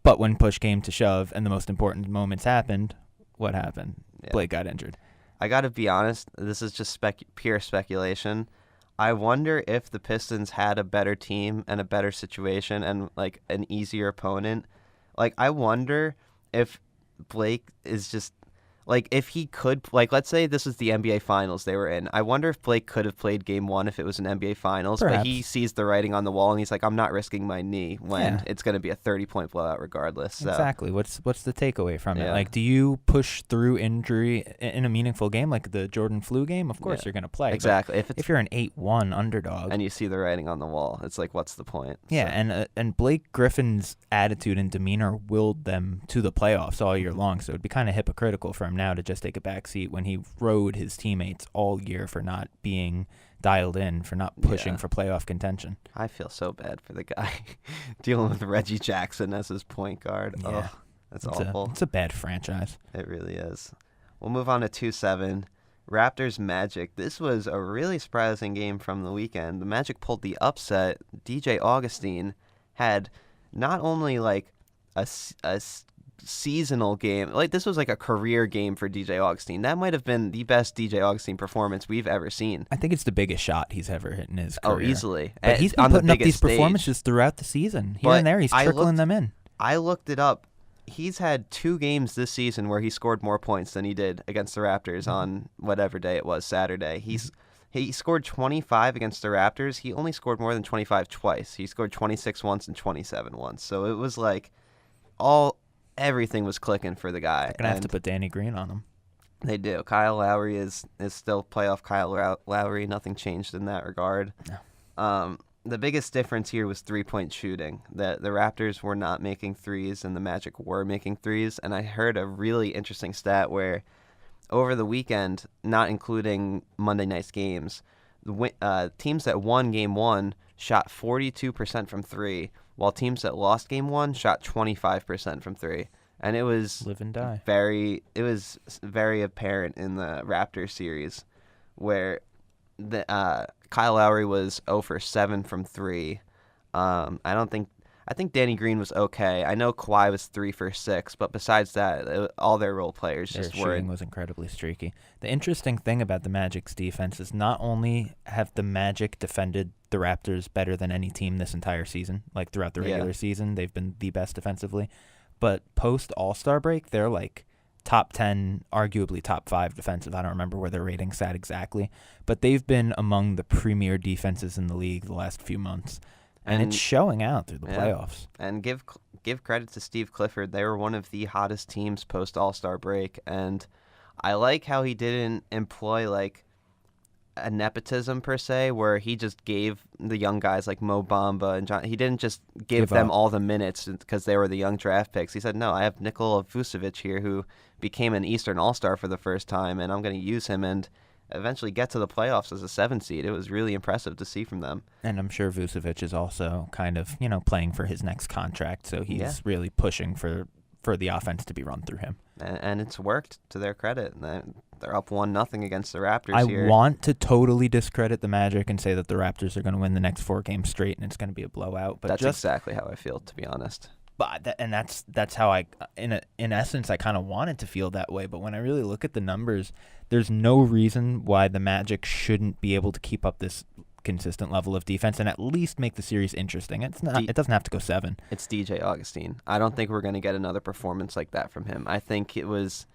[SPEAKER 2] But when push came to shove and the most important moments happened, what happened? Yeah. Blake got injured.
[SPEAKER 1] I got to be honest, this is just pure speculation. I wonder if the Pistons had a better team and a better situation and like an easier opponent. Like, I wonder if Blake is just like, if he could, like, let's say this is the NBA Finals they were in. I wonder if Blake could have played Game 1 if it was an NBA Finals.
[SPEAKER 2] Perhaps.
[SPEAKER 1] But he sees the writing on the wall and he's like, I'm not risking my knee when it's going to be a 30-point blowout regardless. So.
[SPEAKER 2] Exactly. What's the takeaway from it?
[SPEAKER 1] Yeah.
[SPEAKER 2] Like, do you push through injury in a meaningful game like the Jordan flu game? Of course you're going to play.
[SPEAKER 1] Exactly.
[SPEAKER 2] If you're an 8-1 underdog.
[SPEAKER 1] And you see the writing on the wall, it's like, what's the point?
[SPEAKER 2] Yeah, so. And Blake Griffin's attitude and demeanor willed them to the playoffs all year long, so it'd be kind of hypocritical for him now to just take a back seat when he rode his teammates all year for not being dialed in, for not pushing for playoff contention.
[SPEAKER 1] I feel so bad for the guy dealing with Reggie Jackson as his point guard.
[SPEAKER 2] Yeah.
[SPEAKER 1] Oh, that's awful.
[SPEAKER 2] It's a bad franchise.
[SPEAKER 1] It really is. We'll move on to 2-7. Raptors Magic. This was a really surprising game from the weekend. The Magic pulled the upset. DJ Augustine had not only like a seasonal game, like this was like a career game for DJ Augustine. That might have been the best DJ Augustine performance we've ever seen.
[SPEAKER 2] I think it's the biggest shot he's ever hit in his career.
[SPEAKER 1] Oh, easily.
[SPEAKER 2] But he's been putting up these performances throughout the season. Here and there, he's trickling them in.
[SPEAKER 1] I looked it up. He's had 2 games this season where he scored more points than he did against the Raptors on whatever day it was, Saturday. He scored 25 against the Raptors. He only scored more than 25 twice. He scored 26 once and 27 once. So it was like everything was clicking for the guy.
[SPEAKER 2] They're going to have to put Danny Green on him.
[SPEAKER 1] They do. Kyle Lowry is still playoff Kyle Lowry. Nothing changed in that regard.
[SPEAKER 2] No.
[SPEAKER 1] The biggest difference here was 3-point shooting. The Raptors were not making threes and the Magic were making threes. And I heard a really interesting stat where over the weekend, not including Monday night's games, the teams that won Game 1 shot 42% from 3, while teams that lost Game 1 shot 25% from 3. And it was
[SPEAKER 2] live and die.
[SPEAKER 1] It was very apparent in the Raptors series where Kyle Lowry was 0 for 7 from 3. I think Danny Green was okay. I know Kawhi was 3 for 6, but besides that, all their role players
[SPEAKER 2] their
[SPEAKER 1] just
[SPEAKER 2] shooting was incredibly streaky. The interesting thing about the Magic's defense is not only have the Magic defended the Raptors better than any team this entire season, like throughout the regular season, they've been the best defensively, but post All-Star break, they're like top 10, arguably top 5 defensive. I don't remember where their rating sat exactly, but they've been among the premier defenses in the league the last few months. And it's showing out through the playoffs. And
[SPEAKER 1] give credit to Steve Clifford. They were one of the hottest teams post All-Star break. And I like how he didn't employ like a nepotism per se, where he just gave the young guys like Mo Bamba and John. He didn't just give them all the minutes because they were the young draft picks. He said, no, I have Nikola Vucevic here who became an Eastern All-Star for the first time, and I'm going to use him and eventually get to the playoffs as a 7 seed. It was really impressive to see from them.
[SPEAKER 2] And I'm sure Vucevic is also kind of, playing for his next contract, so he's really pushing for the offense to be run through him.
[SPEAKER 1] And it's worked to their credit. They're up 1-0 against the Raptors here.
[SPEAKER 2] I want to totally discredit the Magic and say that the Raptors are going to win the next 4 games straight and it's going to be a blowout. But
[SPEAKER 1] that's exactly how I feel, to be honest.
[SPEAKER 2] But that's how I, in essence, I kind of wanted to feel that way. But when I really look at the numbers, there's no reason why the Magic shouldn't be able to keep up this consistent level of defense and at least make the series interesting. It doesn't have to go 7.
[SPEAKER 1] It's DJ Augustine. I don't think we're going to get another performance like that from him. I think it was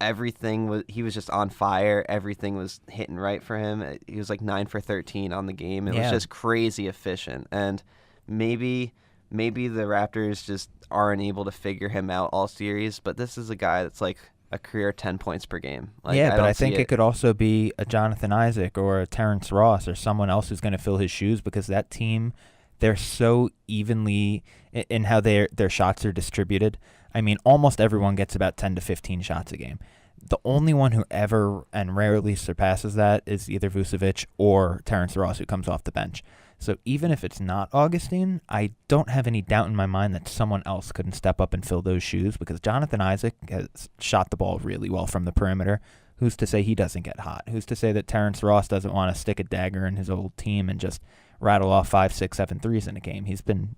[SPEAKER 1] he was just on fire. Everything was hitting right for him. He was like 9 for 13 on the game. It was just crazy efficient. And maybe the Raptors just aren't able to figure him out all series, but this is a guy that's like a career 10 points per game.
[SPEAKER 2] But I think it could also be a Jonathan Isaac or a Terrence Ross or someone else who's going to fill his shoes, because that team, they're so evenly in how their shots are distributed. I mean, almost everyone gets about 10 to 15 shots a game. The only one who ever and rarely surpasses that is either Vucevic or Terrence Ross, who comes off the bench. So even if it's not Augustine, I don't have any doubt in my mind that someone else couldn't step up and fill those shoes, because Jonathan Isaac has shot the ball really well from the perimeter. Who's to say he doesn't get hot? Who's to say that Terrence Ross doesn't want to stick a dagger in his old team and just rattle off 5, 6, 7 threes in a game? He's done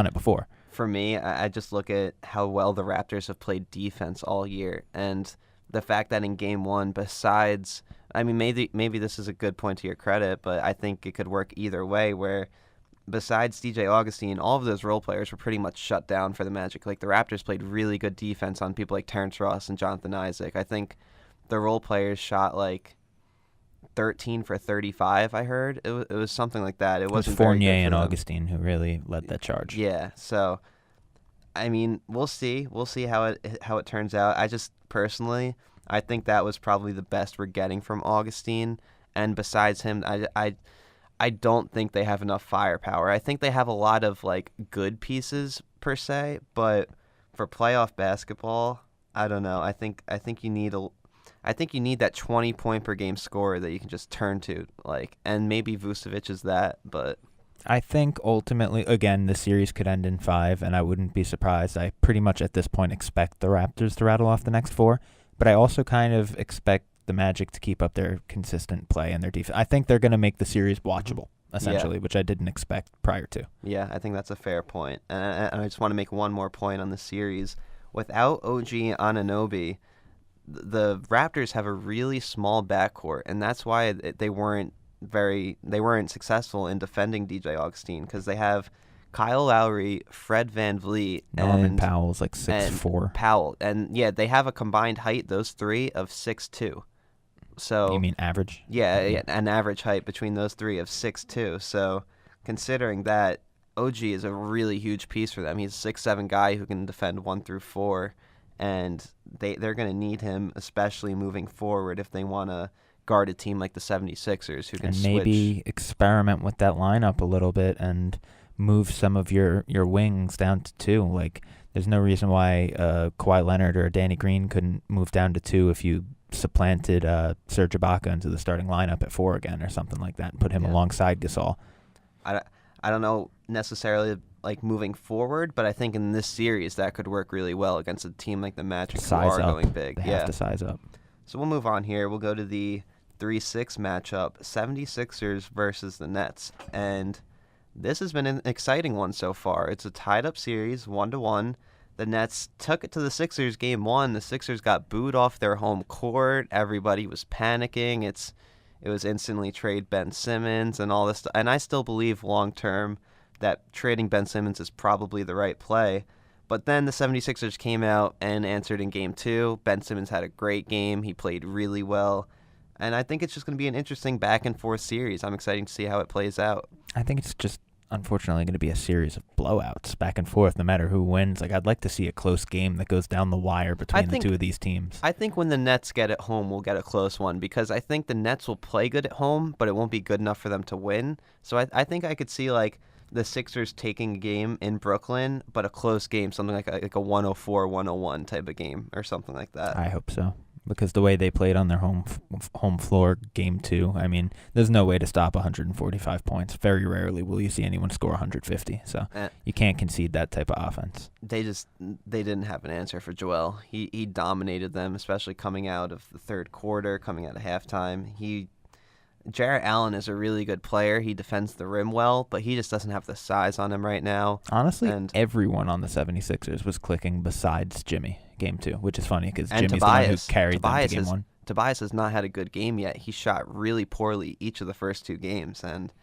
[SPEAKER 2] it before.
[SPEAKER 1] For me, I just look at how well the Raptors have played defense all year, and the fact that in Game 1, besides, I mean, maybe this is a good point to your credit, but I think it could work either way, where besides DJ Augustine, all of those role players were pretty much shut down for the Magic. Like, the Raptors played really good defense on people like Terrence Ross and Jonathan Isaac. I think the role players shot like 13 for 35, I heard. It was something like that. It wasn't
[SPEAKER 2] Fournier
[SPEAKER 1] very good for
[SPEAKER 2] and
[SPEAKER 1] them.
[SPEAKER 2] Augustine who really led that charge.
[SPEAKER 1] Yeah, so I mean, we'll see. We'll see how it turns out. I just personally, I think that was probably the best we're getting from Augustine. And besides him, I don't think they have enough firepower. I think they have a lot of like good pieces per se, but for playoff basketball, I don't know. I think you need that 20-point per game scorer that you can just turn to, like, and maybe Vucevic is that, but
[SPEAKER 2] I think ultimately, again, the series could end in 5, and I wouldn't be surprised. I pretty much at this point expect the Raptors to rattle off the next 4, but I also kind of expect the Magic to keep up their consistent play and their defense. I think they're going to make the series watchable, essentially, which I didn't expect prior to.
[SPEAKER 1] Yeah, I think that's a fair point. And I just want to make one more point on the series. Without OG Anunoby, the Raptors have a really small backcourt, and that's why they weren't successful in defending DJ Augustine, because they have Kyle Lowry, Fred VanVleet,
[SPEAKER 2] Norman Powell's like 6'4".
[SPEAKER 1] Powell, and yeah, they have a combined height, those three, of 6'2". So
[SPEAKER 2] you mean average?
[SPEAKER 1] Yeah, an average height between those three of 6'2". So considering that, OG is a really huge piece for them. He's a 6'7" guy who can defend 1 through 4, and they're going to need him, especially moving forward, if they want to guard a team like the 76ers, who can
[SPEAKER 2] and
[SPEAKER 1] switch.
[SPEAKER 2] Maybe experiment with that lineup a little bit and move some of your wings down to 2. Like, there's no reason why Kawhi Leonard or Danny Green couldn't move down to 2 if you supplanted Serge Ibaka into the starting lineup at 4 again or something like that and put him alongside Gasol.
[SPEAKER 1] I don't know necessarily like moving forward, but I think in this series that could work really well against a team like the Magic, who are going big.
[SPEAKER 2] They have to size up.
[SPEAKER 1] So we'll move on here. We'll go to the 3-6 matchup, 76ers versus the Nets. And this has been an exciting one so far. It's a tied-up series, 1-1. The Nets took it to the Sixers game 1. The Sixers got booed off their home court. Everybody was panicking. It was instantly trade Ben Simmons and all this stuff. And I still believe long-term that trading Ben Simmons is probably the right play. But then the 76ers came out and answered in Game 2. Ben Simmons had a great game. He played really well. And I think it's just going to be an interesting back-and-forth series. I'm excited to see how it plays out.
[SPEAKER 2] I think it's just, unfortunately, going to be a series of blowouts back and forth, no matter who wins. Like, I'd like to see a close game that goes down the wire between the two of these teams.
[SPEAKER 1] I think when the Nets get it home, we'll get a close one, because I think the Nets will play good at home, but it won't be good enough for them to win. So I think I could see, like, the Sixers taking a game in Brooklyn, but a close game, something like a 104-101 type of game or something like that.
[SPEAKER 2] I hope so, because the way they played on their home floor Game 2, I mean, there's no way to stop 145 points. Very rarely will you see anyone score 150, so you can't concede that type of offense.
[SPEAKER 1] They didn't have an answer for Joel. He dominated them, especially coming out of the third quarter, coming out of halftime. Jarrett Allen is a really good player. He defends the rim well, but he just doesn't have the size on him right now.
[SPEAKER 2] Honestly, everyone on the 76ers was clicking besides Jimmy Game 2, which is funny because Jimmy's the one who carried them to Game 1.
[SPEAKER 1] Tobias has not had a good game yet. He shot really poorly each of the first 2 games, and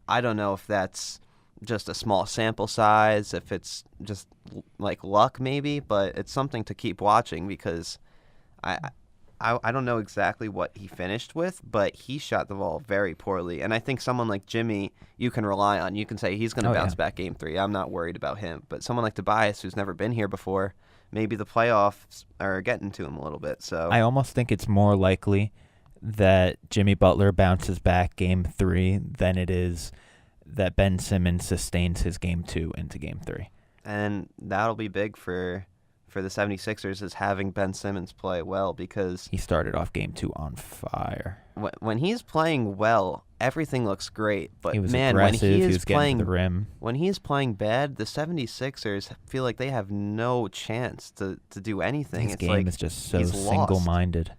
[SPEAKER 1] I don't know if that's just a small sample size, if it's just like luck maybe, but it's something to keep watching, because I don't know exactly what he finished with, but he shot the ball very poorly. And I think someone like Jimmy, you can rely on. You can say he's going to bounce back Game 3. I'm not worried about him. But someone like Tobias, who's never been here before, maybe the playoffs are getting to him a little bit. So
[SPEAKER 2] I almost think it's more likely that Jimmy Butler bounces back Game 3 than it is that Ben Simmons sustains his Game 2 into Game 3.
[SPEAKER 1] And that'll be big for for the 76ers is having Ben Simmons play well, because
[SPEAKER 2] He started off game 2 on fire.
[SPEAKER 1] when he's playing well, everything looks great. But
[SPEAKER 2] He was
[SPEAKER 1] man,
[SPEAKER 2] aggressive.
[SPEAKER 1] when
[SPEAKER 2] He was getting to the rim.
[SPEAKER 1] when he's playing bad, the 76ers feel like they have no chance to do anything.
[SPEAKER 2] His
[SPEAKER 1] It's
[SPEAKER 2] game
[SPEAKER 1] like
[SPEAKER 2] is just so
[SPEAKER 1] he's lost.
[SPEAKER 2] single-minded.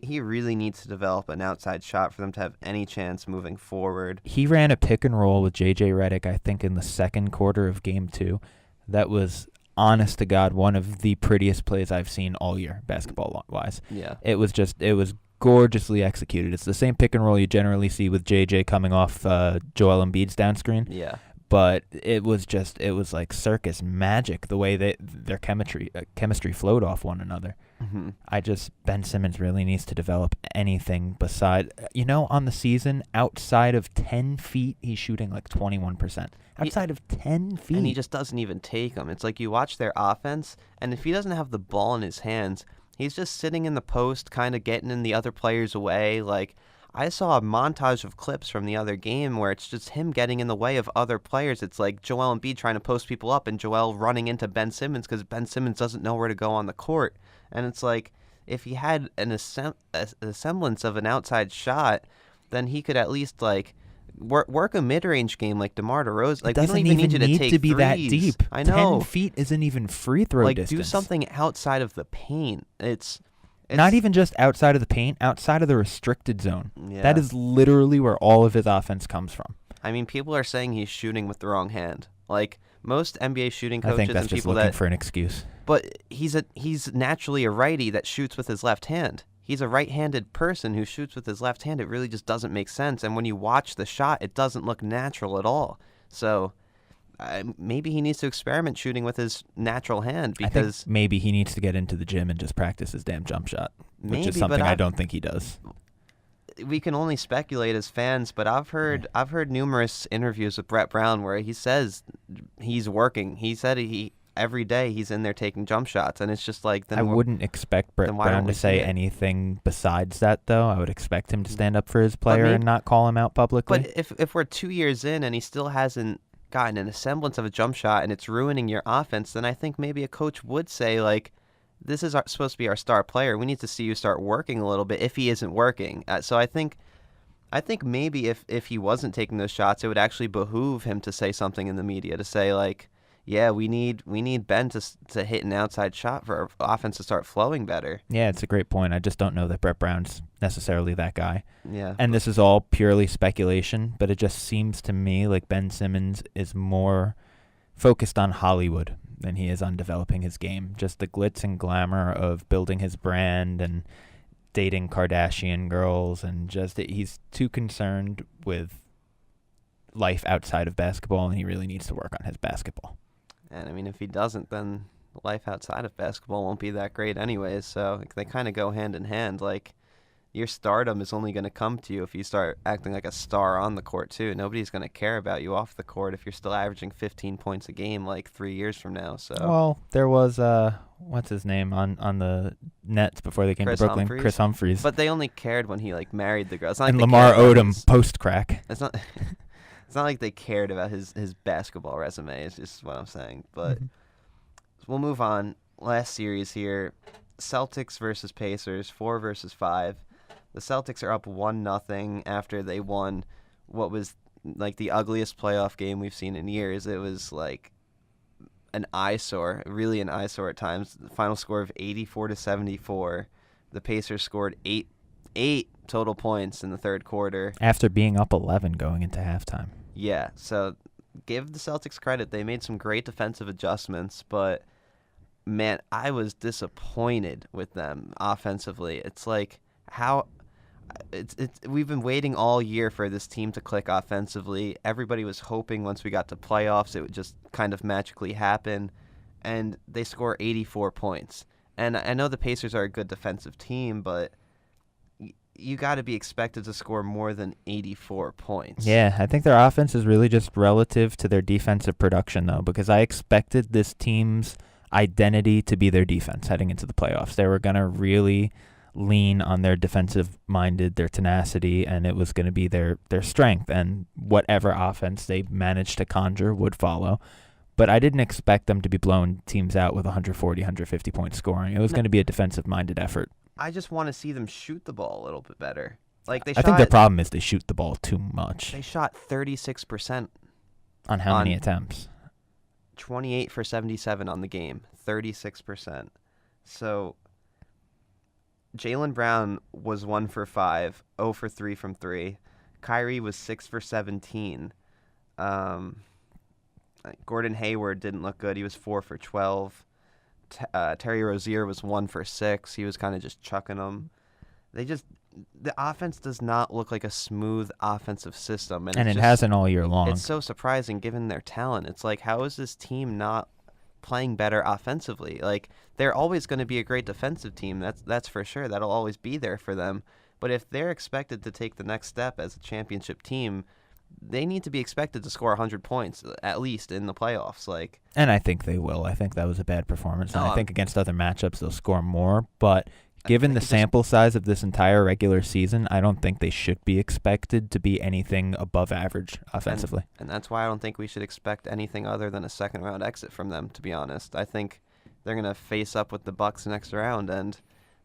[SPEAKER 1] He really needs to develop an outside shot for them to have any chance moving forward.
[SPEAKER 2] He ran a pick and roll with J.J. Redick, I think, in the second quarter of game 2. That was, honest to God, one of the prettiest plays I've seen all year, basketball-wise.
[SPEAKER 1] Yeah.
[SPEAKER 2] It was gorgeously executed. It's the same pick and roll you generally see with J.J. coming off Joel Embiid's down screen.
[SPEAKER 1] Yeah.
[SPEAKER 2] But it was like circus magic, the way that their chemistry flowed off one another.
[SPEAKER 1] Mm-hmm.
[SPEAKER 2] Ben Simmons really needs to develop anything beside, on the season, outside of 10 feet, he's shooting like 21%. Outside of 10 feet.
[SPEAKER 1] And he just doesn't even take them. It's like you watch their offense, and if he doesn't have the ball in his hands, he's just sitting in the post, kind of getting in the other players' way. Like, I saw a montage of clips from the other game where it's just him getting in the way of other players. It's like Joel Embiid trying to post people up and Joel running into Ben Simmons because Ben Simmons doesn't know where to go on the court. And it's like, if he had a semblance of an outside shot, then he could at least like work a mid-range game like DeMar DeRozan. Like,
[SPEAKER 2] it doesn't even need to be
[SPEAKER 1] threes.
[SPEAKER 2] that deep.
[SPEAKER 1] I know.
[SPEAKER 2] 10 feet isn't even free throw
[SPEAKER 1] like,
[SPEAKER 2] distance.
[SPEAKER 1] do something outside of the paint. It's
[SPEAKER 2] not even just outside of the paint, outside of the restricted zone.
[SPEAKER 1] Yeah.
[SPEAKER 2] That is literally where all of his offense comes from.
[SPEAKER 1] I mean, people are saying he's shooting with the wrong hand. Like, most NBA shooting coaches
[SPEAKER 2] I think that's
[SPEAKER 1] and
[SPEAKER 2] just
[SPEAKER 1] people
[SPEAKER 2] looking for an excuse.
[SPEAKER 1] But he's naturally a righty that shoots with his left hand. He's a right-handed person who shoots with his left hand. It really just doesn't make sense. And when you watch the shot, it doesn't look natural at all. So maybe he needs to experiment shooting with his natural hand, because
[SPEAKER 2] I think maybe he needs to get into the gym and just practice his damn jump shot, which is something I don't think he does.
[SPEAKER 1] We can only speculate as fans, but I've heard numerous interviews with Brett Brown where he says he's working. He said every day he's in there taking jump shots, and it's just like, then
[SPEAKER 2] I wouldn't expect Brett Brown to say anything besides that, though. I would expect him to stand up for his player and not call him out publicly.
[SPEAKER 1] But if we're 2 years in and he still hasn't gotten a semblance of a jump shot and it's ruining your offense, then I think maybe a coach would say, like, this is supposed to be our star player. We need to see you start working a little bit if he isn't working. So I think maybe if he wasn't taking those shots, it would actually behoove him to say something in the media, to say, like, yeah, we need Ben to hit an outside shot for our offense to start flowing better.
[SPEAKER 2] Yeah, it's a great point. I just don't know that Brett Brown's necessarily that guy.
[SPEAKER 1] Yeah.
[SPEAKER 2] And this is all purely speculation, but it just seems to me like Ben Simmons is more focused on Hollywood than he is on developing his game. Just the glitz and glamour of building his brand and dating Kardashian girls, and just he's too concerned with life outside of basketball, and he really needs to work on his basketball.
[SPEAKER 1] And I mean, if he doesn't, then life outside of basketball won't be that great anyways. So they kind of go hand in hand. Like, your stardom is only going to come to you if you start acting like a star on the court too. Nobody's going to care about you off the court if you're still averaging 15 points a game like 3 years from now. So
[SPEAKER 2] well, there was what's his name on the Nets before they came to Brooklyn, Chris Humphries.
[SPEAKER 1] But they only cared when he like married the girl. It's not
[SPEAKER 2] and
[SPEAKER 1] like
[SPEAKER 2] Lamar Odom post crack.
[SPEAKER 1] It's not. It's not like they cared about his basketball resume. It's just what I'm saying. But we'll move on. Last series here, Celtics versus Pacers, 4-5. The Celtics are up 1-0 after they won what was like the ugliest playoff game we've seen in years. It was like an eyesore, really an eyesore at times. The final score of 84-74. The Pacers scored eight total points in the third quarter.
[SPEAKER 2] After being up 11 going into halftime.
[SPEAKER 1] Yeah, so give the Celtics credit. They made some great defensive adjustments, but, man, I was disappointed with them offensively. It's like we've been waiting all year for this team to click offensively. Everybody was hoping once we got to playoffs it would just kind of magically happen, and they score 84 points. And I know the Pacers are a good defensive team, but you got to be expected to score more than 84 points.
[SPEAKER 2] Yeah, I think their offense is really just relative to their defensive production, though, because I expected this team's identity to be their defense heading into the playoffs. They were going to really lean on their defensive-minded, their tenacity, and it was going to be their strength, and whatever offense they managed to conjure would follow. but I didn't expect them to be blowing teams out with 140, 150 point scoring. It was going to be a defensive-minded effort.
[SPEAKER 1] I just want to see them shoot the ball a little bit better. Like
[SPEAKER 2] I think the problem is they shoot the ball too much.
[SPEAKER 1] They shot 36%
[SPEAKER 2] on how many attempts?
[SPEAKER 1] 28 for 77 on the game, 36%. So Jaylen Brown was 1 for 5, 0 for 3 from 3. Kyrie was 6 for 17. Gordon Hayward didn't look good. He was 4 for 12. Terry Rozier was 1 for 6. He was kind of just chucking them. The offense does not look like a smooth offensive system.
[SPEAKER 2] And it hasn't all year long.
[SPEAKER 1] It's so surprising given their talent. It's like, how is this team not playing better offensively? Like, they're always going to be a great defensive team. That's for sure. That'll always be there for them. But if they're expected to take the next step as a championship team, they need to be expected to score 100 points at least in the playoffs.
[SPEAKER 2] And I think they will. I think that was a bad performance. And I think against other matchups they'll score more. But given the sample size of this entire regular season, I don't think they should be expected to be anything above average offensively.
[SPEAKER 1] And that's why I don't think we should expect anything other than a second-round exit from them, to be honest. I think they're going to face up with the Bucks next round, and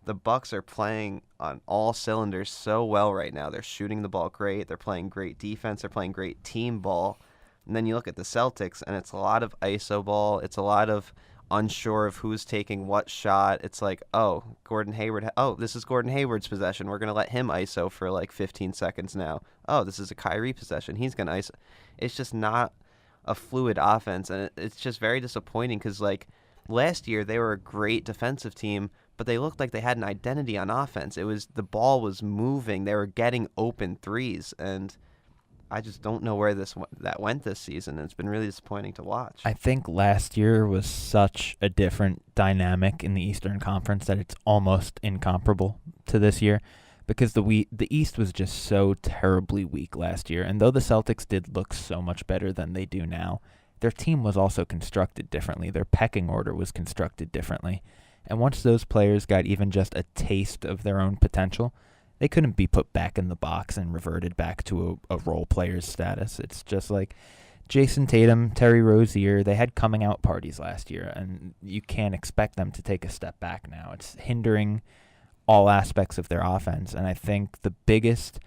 [SPEAKER 1] the Bucks are playing on all cylinders so well right now. They're shooting the ball great. They're playing great defense. They're playing great team ball. And then you look at the Celtics, and it's a lot of iso ball. It's a lot of unsure of who's taking what shot. It's like, Gordon Hayward. This is Gordon Hayward's possession. We're going to let him iso for like 15 seconds now. This is a Kyrie possession. He's going to iso. It's just not a fluid offense, and it's just very disappointing because, like, last year they were a great defensive team, but they looked like they had an identity on offense. The ball was moving. They were getting open threes, and I just don't know where that went this season. It's been really disappointing to watch.
[SPEAKER 2] I think last year was such a different dynamic in the Eastern Conference that it's almost incomparable to this year because the East was just so terribly weak last year. And though the Celtics did look so much better than they do now, their team was also constructed differently. Their pecking order was constructed differently. And once those players got even just a taste of their own potential, they couldn't be put back in the box and reverted back to a role player's status. It's just like Jason Tatum, Terry Rozier, they had coming out parties last year, and you can't expect them to take a step back now. It's hindering all aspects of their offense, and I think the biggest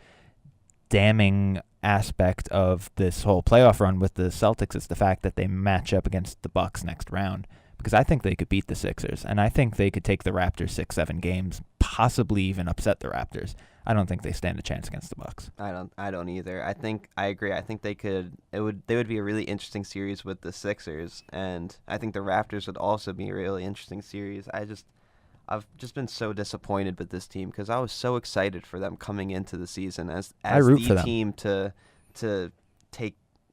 [SPEAKER 2] damning aspect of this whole playoff run with the Celtics is the fact that they match up against the Bucks next round. Because I think they could beat the Sixers, and I think they could take the Raptors 6-7 games, possibly even upset the Raptors. I don't think they stand a chance against the Bucks.
[SPEAKER 1] I don't either. I agree. I think they could. They would be a really interesting series with the Sixers, and I think the Raptors would also be a really interesting series. I've just been so disappointed with this team because I was so excited for them coming into the season as the team to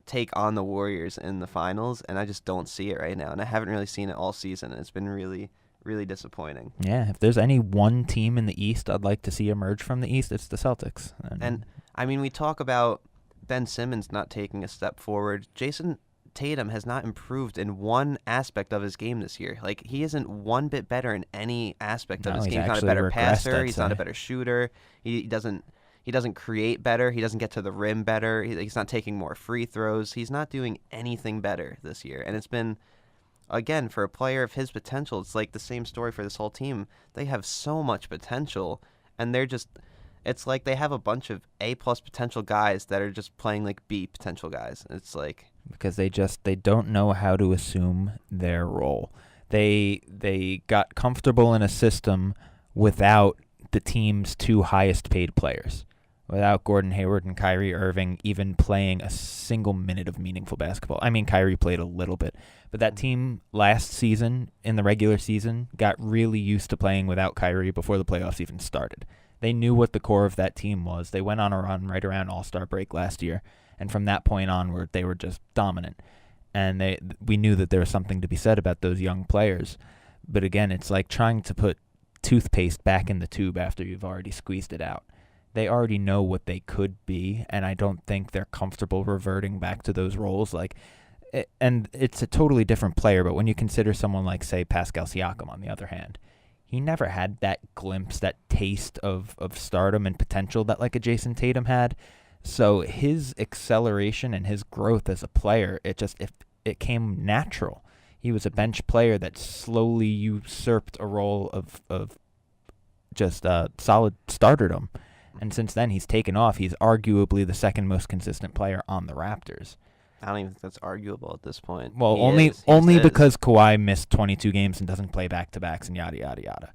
[SPEAKER 1] take on the Warriors in the finals, and I just don't see it right now, and I haven't really seen it all season, and it's been really, really disappointing.
[SPEAKER 2] Yeah, if there's any one team in the East I'd like to see emerge from the East, it's the Celtics.
[SPEAKER 1] And I mean, we talk about Ben Simmons not taking a step forward. Jason Tatum has not improved in one aspect of his game this year. Like, he isn't one bit better in any aspect of his game. He's not a better passer. He's not a better shooter. He doesn't create better. He doesn't get to the rim better. He's not taking more free throws. He's not doing anything better this year. And it's been, again, for a player of his potential, it's like the same story for this whole team. They have so much potential, and it's like they have a bunch of A-plus potential guys that are just playing like B potential guys. It's like,
[SPEAKER 2] because they don't know how to assume their role. They got comfortable in a system without the team's two highest paid players. Without Gordon Hayward and Kyrie Irving even playing a single minute of meaningful basketball. I mean, Kyrie played a little bit, but that team last season, in the regular season, got really used to playing without Kyrie before the playoffs even started. They knew what the core of that team was. They went on a run right around All-Star break last year, and from that point onward, they were just dominant. And we knew that there was something to be said about those young players. But again, it's like trying to put toothpaste back in the tube after you've already squeezed it out. They already know what they could be, and I don't think they're comfortable reverting back to those roles. And it's a totally different player, but when you consider someone like, say, Pascal Siakam, on the other hand, he never had that glimpse, that taste of stardom and potential that like a Jason Tatum had. So his acceleration and his growth as a player, it it came natural. He was a bench player that slowly usurped a role of just solid starterdom. And since then, he's taken off. He's arguably the second most consistent player on the Raptors.
[SPEAKER 1] I don't even think that's arguable at this point.
[SPEAKER 2] Well,
[SPEAKER 1] He
[SPEAKER 2] only
[SPEAKER 1] is.
[SPEAKER 2] because Kawhi missed 22 games and doesn't play back-to-backs and yada, yada, yada.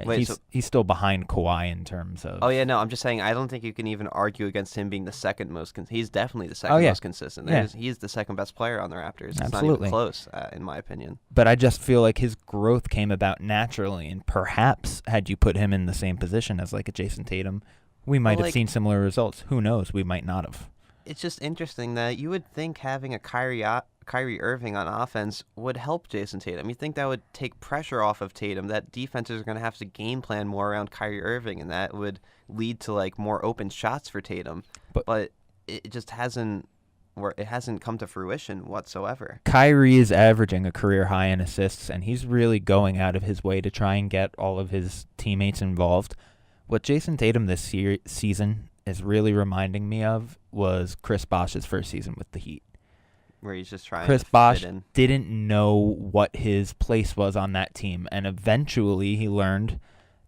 [SPEAKER 1] Wait,
[SPEAKER 2] He's still behind Kawhi in terms of...
[SPEAKER 1] Oh, yeah, no, I'm just saying I don't think you can even argue against him being the second most... He's definitely the second most consistent.
[SPEAKER 2] Yeah.
[SPEAKER 1] He's the second best player on the Raptors. It's
[SPEAKER 2] Absolutely.
[SPEAKER 1] not even close, in my opinion.
[SPEAKER 2] But I just feel like his growth came about naturally, and perhaps had you put him in the same position as like a Jason Tatum, we might have seen similar results. Who knows? We might not have.
[SPEAKER 1] It's just interesting that you would think having a Kyrie Irving on offense would help Jason Tatum. You think that would take pressure off of Tatum, that defenses are going to have to game plan more around Kyrie Irving, and that would lead to like more open shots for Tatum. But it just hasn't come to fruition whatsoever.
[SPEAKER 2] Kyrie is averaging a career high in assists, and he's really going out of his way to try and get all of his teammates involved. What Jason Tatum this season is really reminding me of was Chris Bosh's first season with the Heat.
[SPEAKER 1] Where he's just trying
[SPEAKER 2] Chris
[SPEAKER 1] to
[SPEAKER 2] Bosh
[SPEAKER 1] fit in.
[SPEAKER 2] didn't know what his place was on that team, and eventually he learned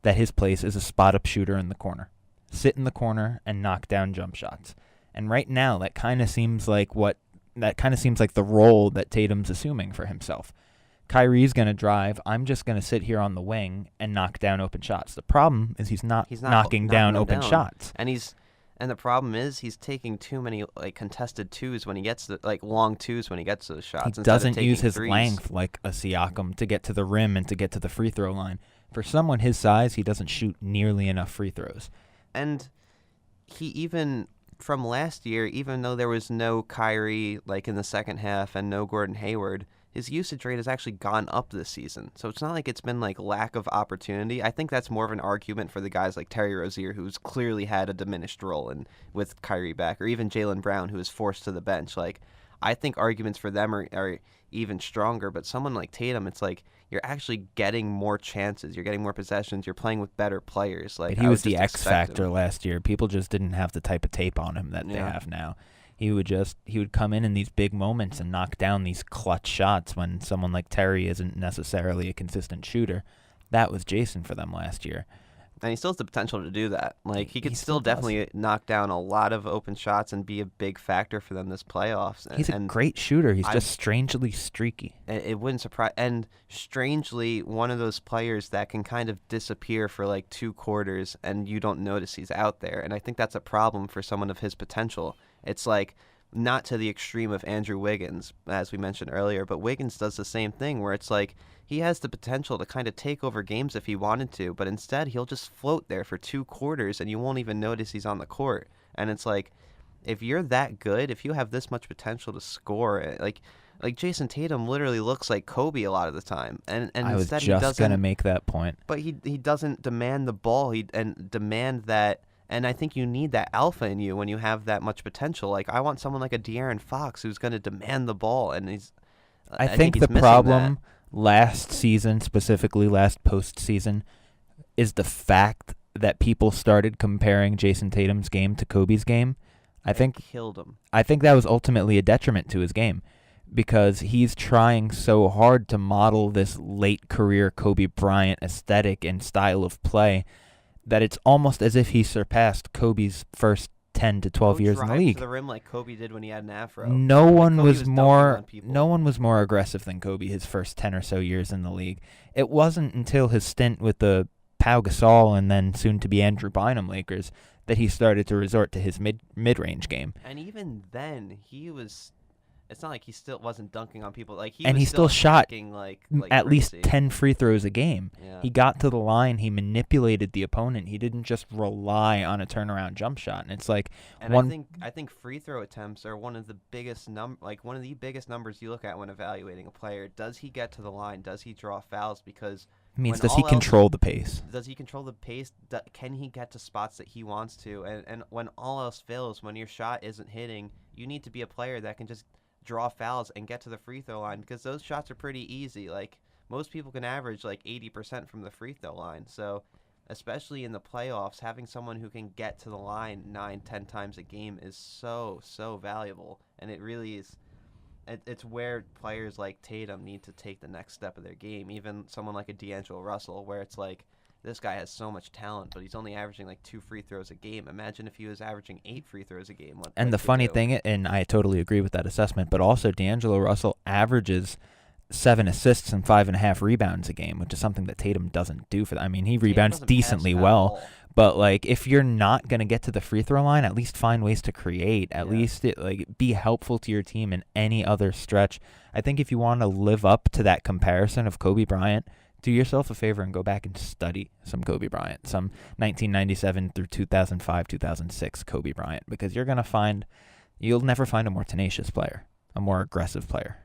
[SPEAKER 2] that his place is a spot-up shooter in the corner. Sit in the corner and knock down jump shots. And right now, that kind of seems like the role that Tatum's assuming for himself. Kyrie's going to drive. I'm just going to sit here on the wing and knock down open shots. The problem is he's not knocking down open shots.
[SPEAKER 1] And the problem is he's taking too many like contested twos when he gets long twos when he gets to the shots.
[SPEAKER 2] He doesn't use his
[SPEAKER 1] threes.
[SPEAKER 2] length like a Siakam to get to the rim and to get to the free throw line. For someone his size, he doesn't shoot nearly enough free throws.
[SPEAKER 1] And he even from last year, even though there was no Kyrie like in the second half and no Gordon Hayward, his usage rate has actually gone up this season. So it's not like it's been like lack of opportunity. I think that's more of an argument for the guys like Terry Rozier, who's clearly had a diminished role with Kyrie back, or even Jaylen Brown, who is forced to the bench. Like, I think arguments for them are even stronger. But someone like Tatum, it's like you're actually getting more chances. You're getting more possessions. You're playing with better players. Like,
[SPEAKER 2] but he was the X factor last year. People just didn't have the type of tape on him that they have now. He would come in these big moments and knock down these clutch shots when someone like Terry isn't necessarily a consistent shooter. That was Jason for them last year.
[SPEAKER 1] And he still has the potential to do that. Like, he could still definitely knock down a lot of open shots and be a big factor for them this playoffs.
[SPEAKER 2] He's a great shooter. He's just strangely streaky.
[SPEAKER 1] It wouldn't surprise. And strangely, one of those players that can kind of disappear for like 2 quarters and you don't notice he's out there. And I think that's a problem for someone of his potential. It's like not to the extreme of Andrew Wiggins, as we mentioned earlier, but Wiggins does the same thing where it's like he has the potential to kind of take over games if he wanted to, but instead he'll just float there for 2 quarters and you won't even notice he's on the court. And it's like, if you're that good, if you have this much potential to score, like Jason Tatum literally looks like Kobe a lot of the time. And
[SPEAKER 2] I was
[SPEAKER 1] instead
[SPEAKER 2] just going to make that point.
[SPEAKER 1] But he doesn't demand the ball and demand that. And I think you need that alpha in you when you have that much potential. Like, I want someone like a De'Aaron Fox who's going to demand the ball, and
[SPEAKER 2] I think the problem last season, specifically last postseason, is the fact that people started comparing Jason Tatum's game to Kobe's game. I think
[SPEAKER 1] killed him.
[SPEAKER 2] I think that was ultimately a detriment to his game because he's trying so hard to model this late career Kobe Bryant aesthetic and style of play that it's almost as if he surpassed Kobe's first 10 to 12 years in the league.
[SPEAKER 1] To the rim like Kobe did when he had an afro.
[SPEAKER 2] No one was more aggressive than Kobe his first 10 or so years in the league. It wasn't until his stint with the Pau Gasol and then soon to be Andrew Bynum Lakers that he started to resort to his mid-range game.
[SPEAKER 1] And even then, it's not like he still wasn't dunking on people. Like
[SPEAKER 2] he still shot
[SPEAKER 1] like
[SPEAKER 2] at least 10 free throws a game.
[SPEAKER 1] Yeah.
[SPEAKER 2] He got to the line. He manipulated the opponent. He didn't just rely on a turnaround jump shot. And it's like
[SPEAKER 1] I think free throw attempts are one of the biggest numbers you look at when evaluating a player. Does he get to the line? Does he draw fouls? Because
[SPEAKER 2] does he control the pace?
[SPEAKER 1] Does he control the pace? Can he get to spots that he wants to? And when all else fails, when your shot isn't hitting, you need to be a player that can just draw fouls and get to the free throw line because those shots are pretty easy. Like, most people can average like 80% from the free throw line. So especially in the playoffs, having someone who can get to the line 9-10 times a game is so valuable. And it really is it's where players like Tatum need to take the next step of their game. Even someone like a D'Angelo Russell, where it's like this guy has so much talent, but he's only averaging like 2 free throws a game. Imagine if he was averaging 8 free throws a game. What
[SPEAKER 2] And the
[SPEAKER 1] he could
[SPEAKER 2] funny
[SPEAKER 1] do.
[SPEAKER 2] thing, and I totally agree with that assessment, but also D'Angelo Russell averages 7 assists and 5.5 rebounds a game, which is something that Tatum doesn't do for that. I mean, he
[SPEAKER 1] Tatum
[SPEAKER 2] rebounds
[SPEAKER 1] doesn't pass
[SPEAKER 2] decently
[SPEAKER 1] at
[SPEAKER 2] well,
[SPEAKER 1] all.
[SPEAKER 2] but like if you're not gonna get to the free throw line, at least find ways to create. At
[SPEAKER 1] Yeah.
[SPEAKER 2] least be helpful to your team in any other stretch. I think if you want to live up to that comparison of Kobe Bryant, do yourself a favor and go back and study some Kobe Bryant, some 1997 through 2005, 2006 Kobe Bryant, because you'll never find a more tenacious player, a more aggressive player.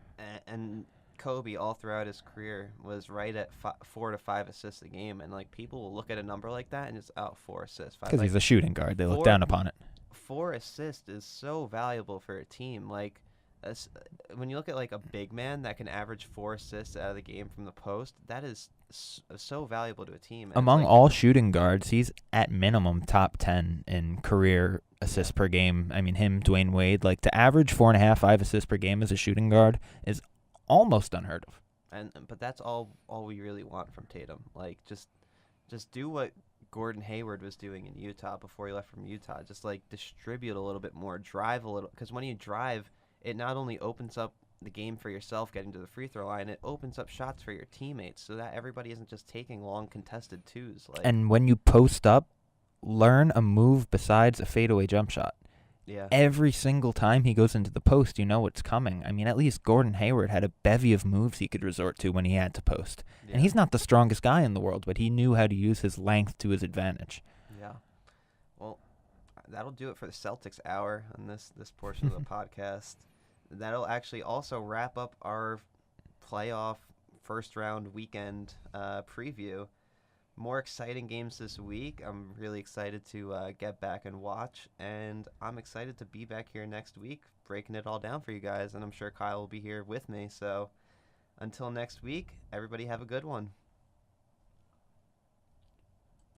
[SPEAKER 1] And Kobe all throughout his career was right at 4 to 5 assists a game, and like people will look at a number like that and just 4 assists.
[SPEAKER 2] Because he's a shooting guard. They look
[SPEAKER 1] four-
[SPEAKER 2] down upon it.
[SPEAKER 1] 4 assists is so valuable for a team. Like when you look at like a big man that can average 4 assists out of the game from the post, that is so valuable to a team. And
[SPEAKER 2] Among
[SPEAKER 1] like,
[SPEAKER 2] all shooting guards, he's at minimum top 10 in career assists per game. I mean, him, Dwayne Wade, like to average 4.5, 5 assists per game as a shooting guard is almost unheard of.
[SPEAKER 1] but that's all we really want from Tatum. Like just do what Gordon Hayward was doing in Utah before he left from Utah. Just like distribute a little bit more, drive a little, because when you drive, it not only opens up the game for yourself getting to the free throw line, it opens up shots for your teammates so that everybody isn't just taking long contested twos. Like,
[SPEAKER 2] And when you post up, learn a move besides a fadeaway jump shot.
[SPEAKER 1] yeah,
[SPEAKER 2] Every single time he goes into the post, you know what's coming. I mean, at least Gordon Hayward had a bevy of moves he could resort to when he had to post.
[SPEAKER 1] yeah.
[SPEAKER 2] And he's not the strongest guy in the world, but he knew how to use his length to his advantage.
[SPEAKER 1] Yeah. Well, that'll do it for the Celtics hour on this portion of the podcast. That'll actually also wrap up our playoff first round weekend preview. More exciting games this week. I'm really excited to get back and watch, and I'm excited to be back here next week breaking it all down for you guys, and I'm sure Kyle will be here with me. So until next week, everybody have a good one.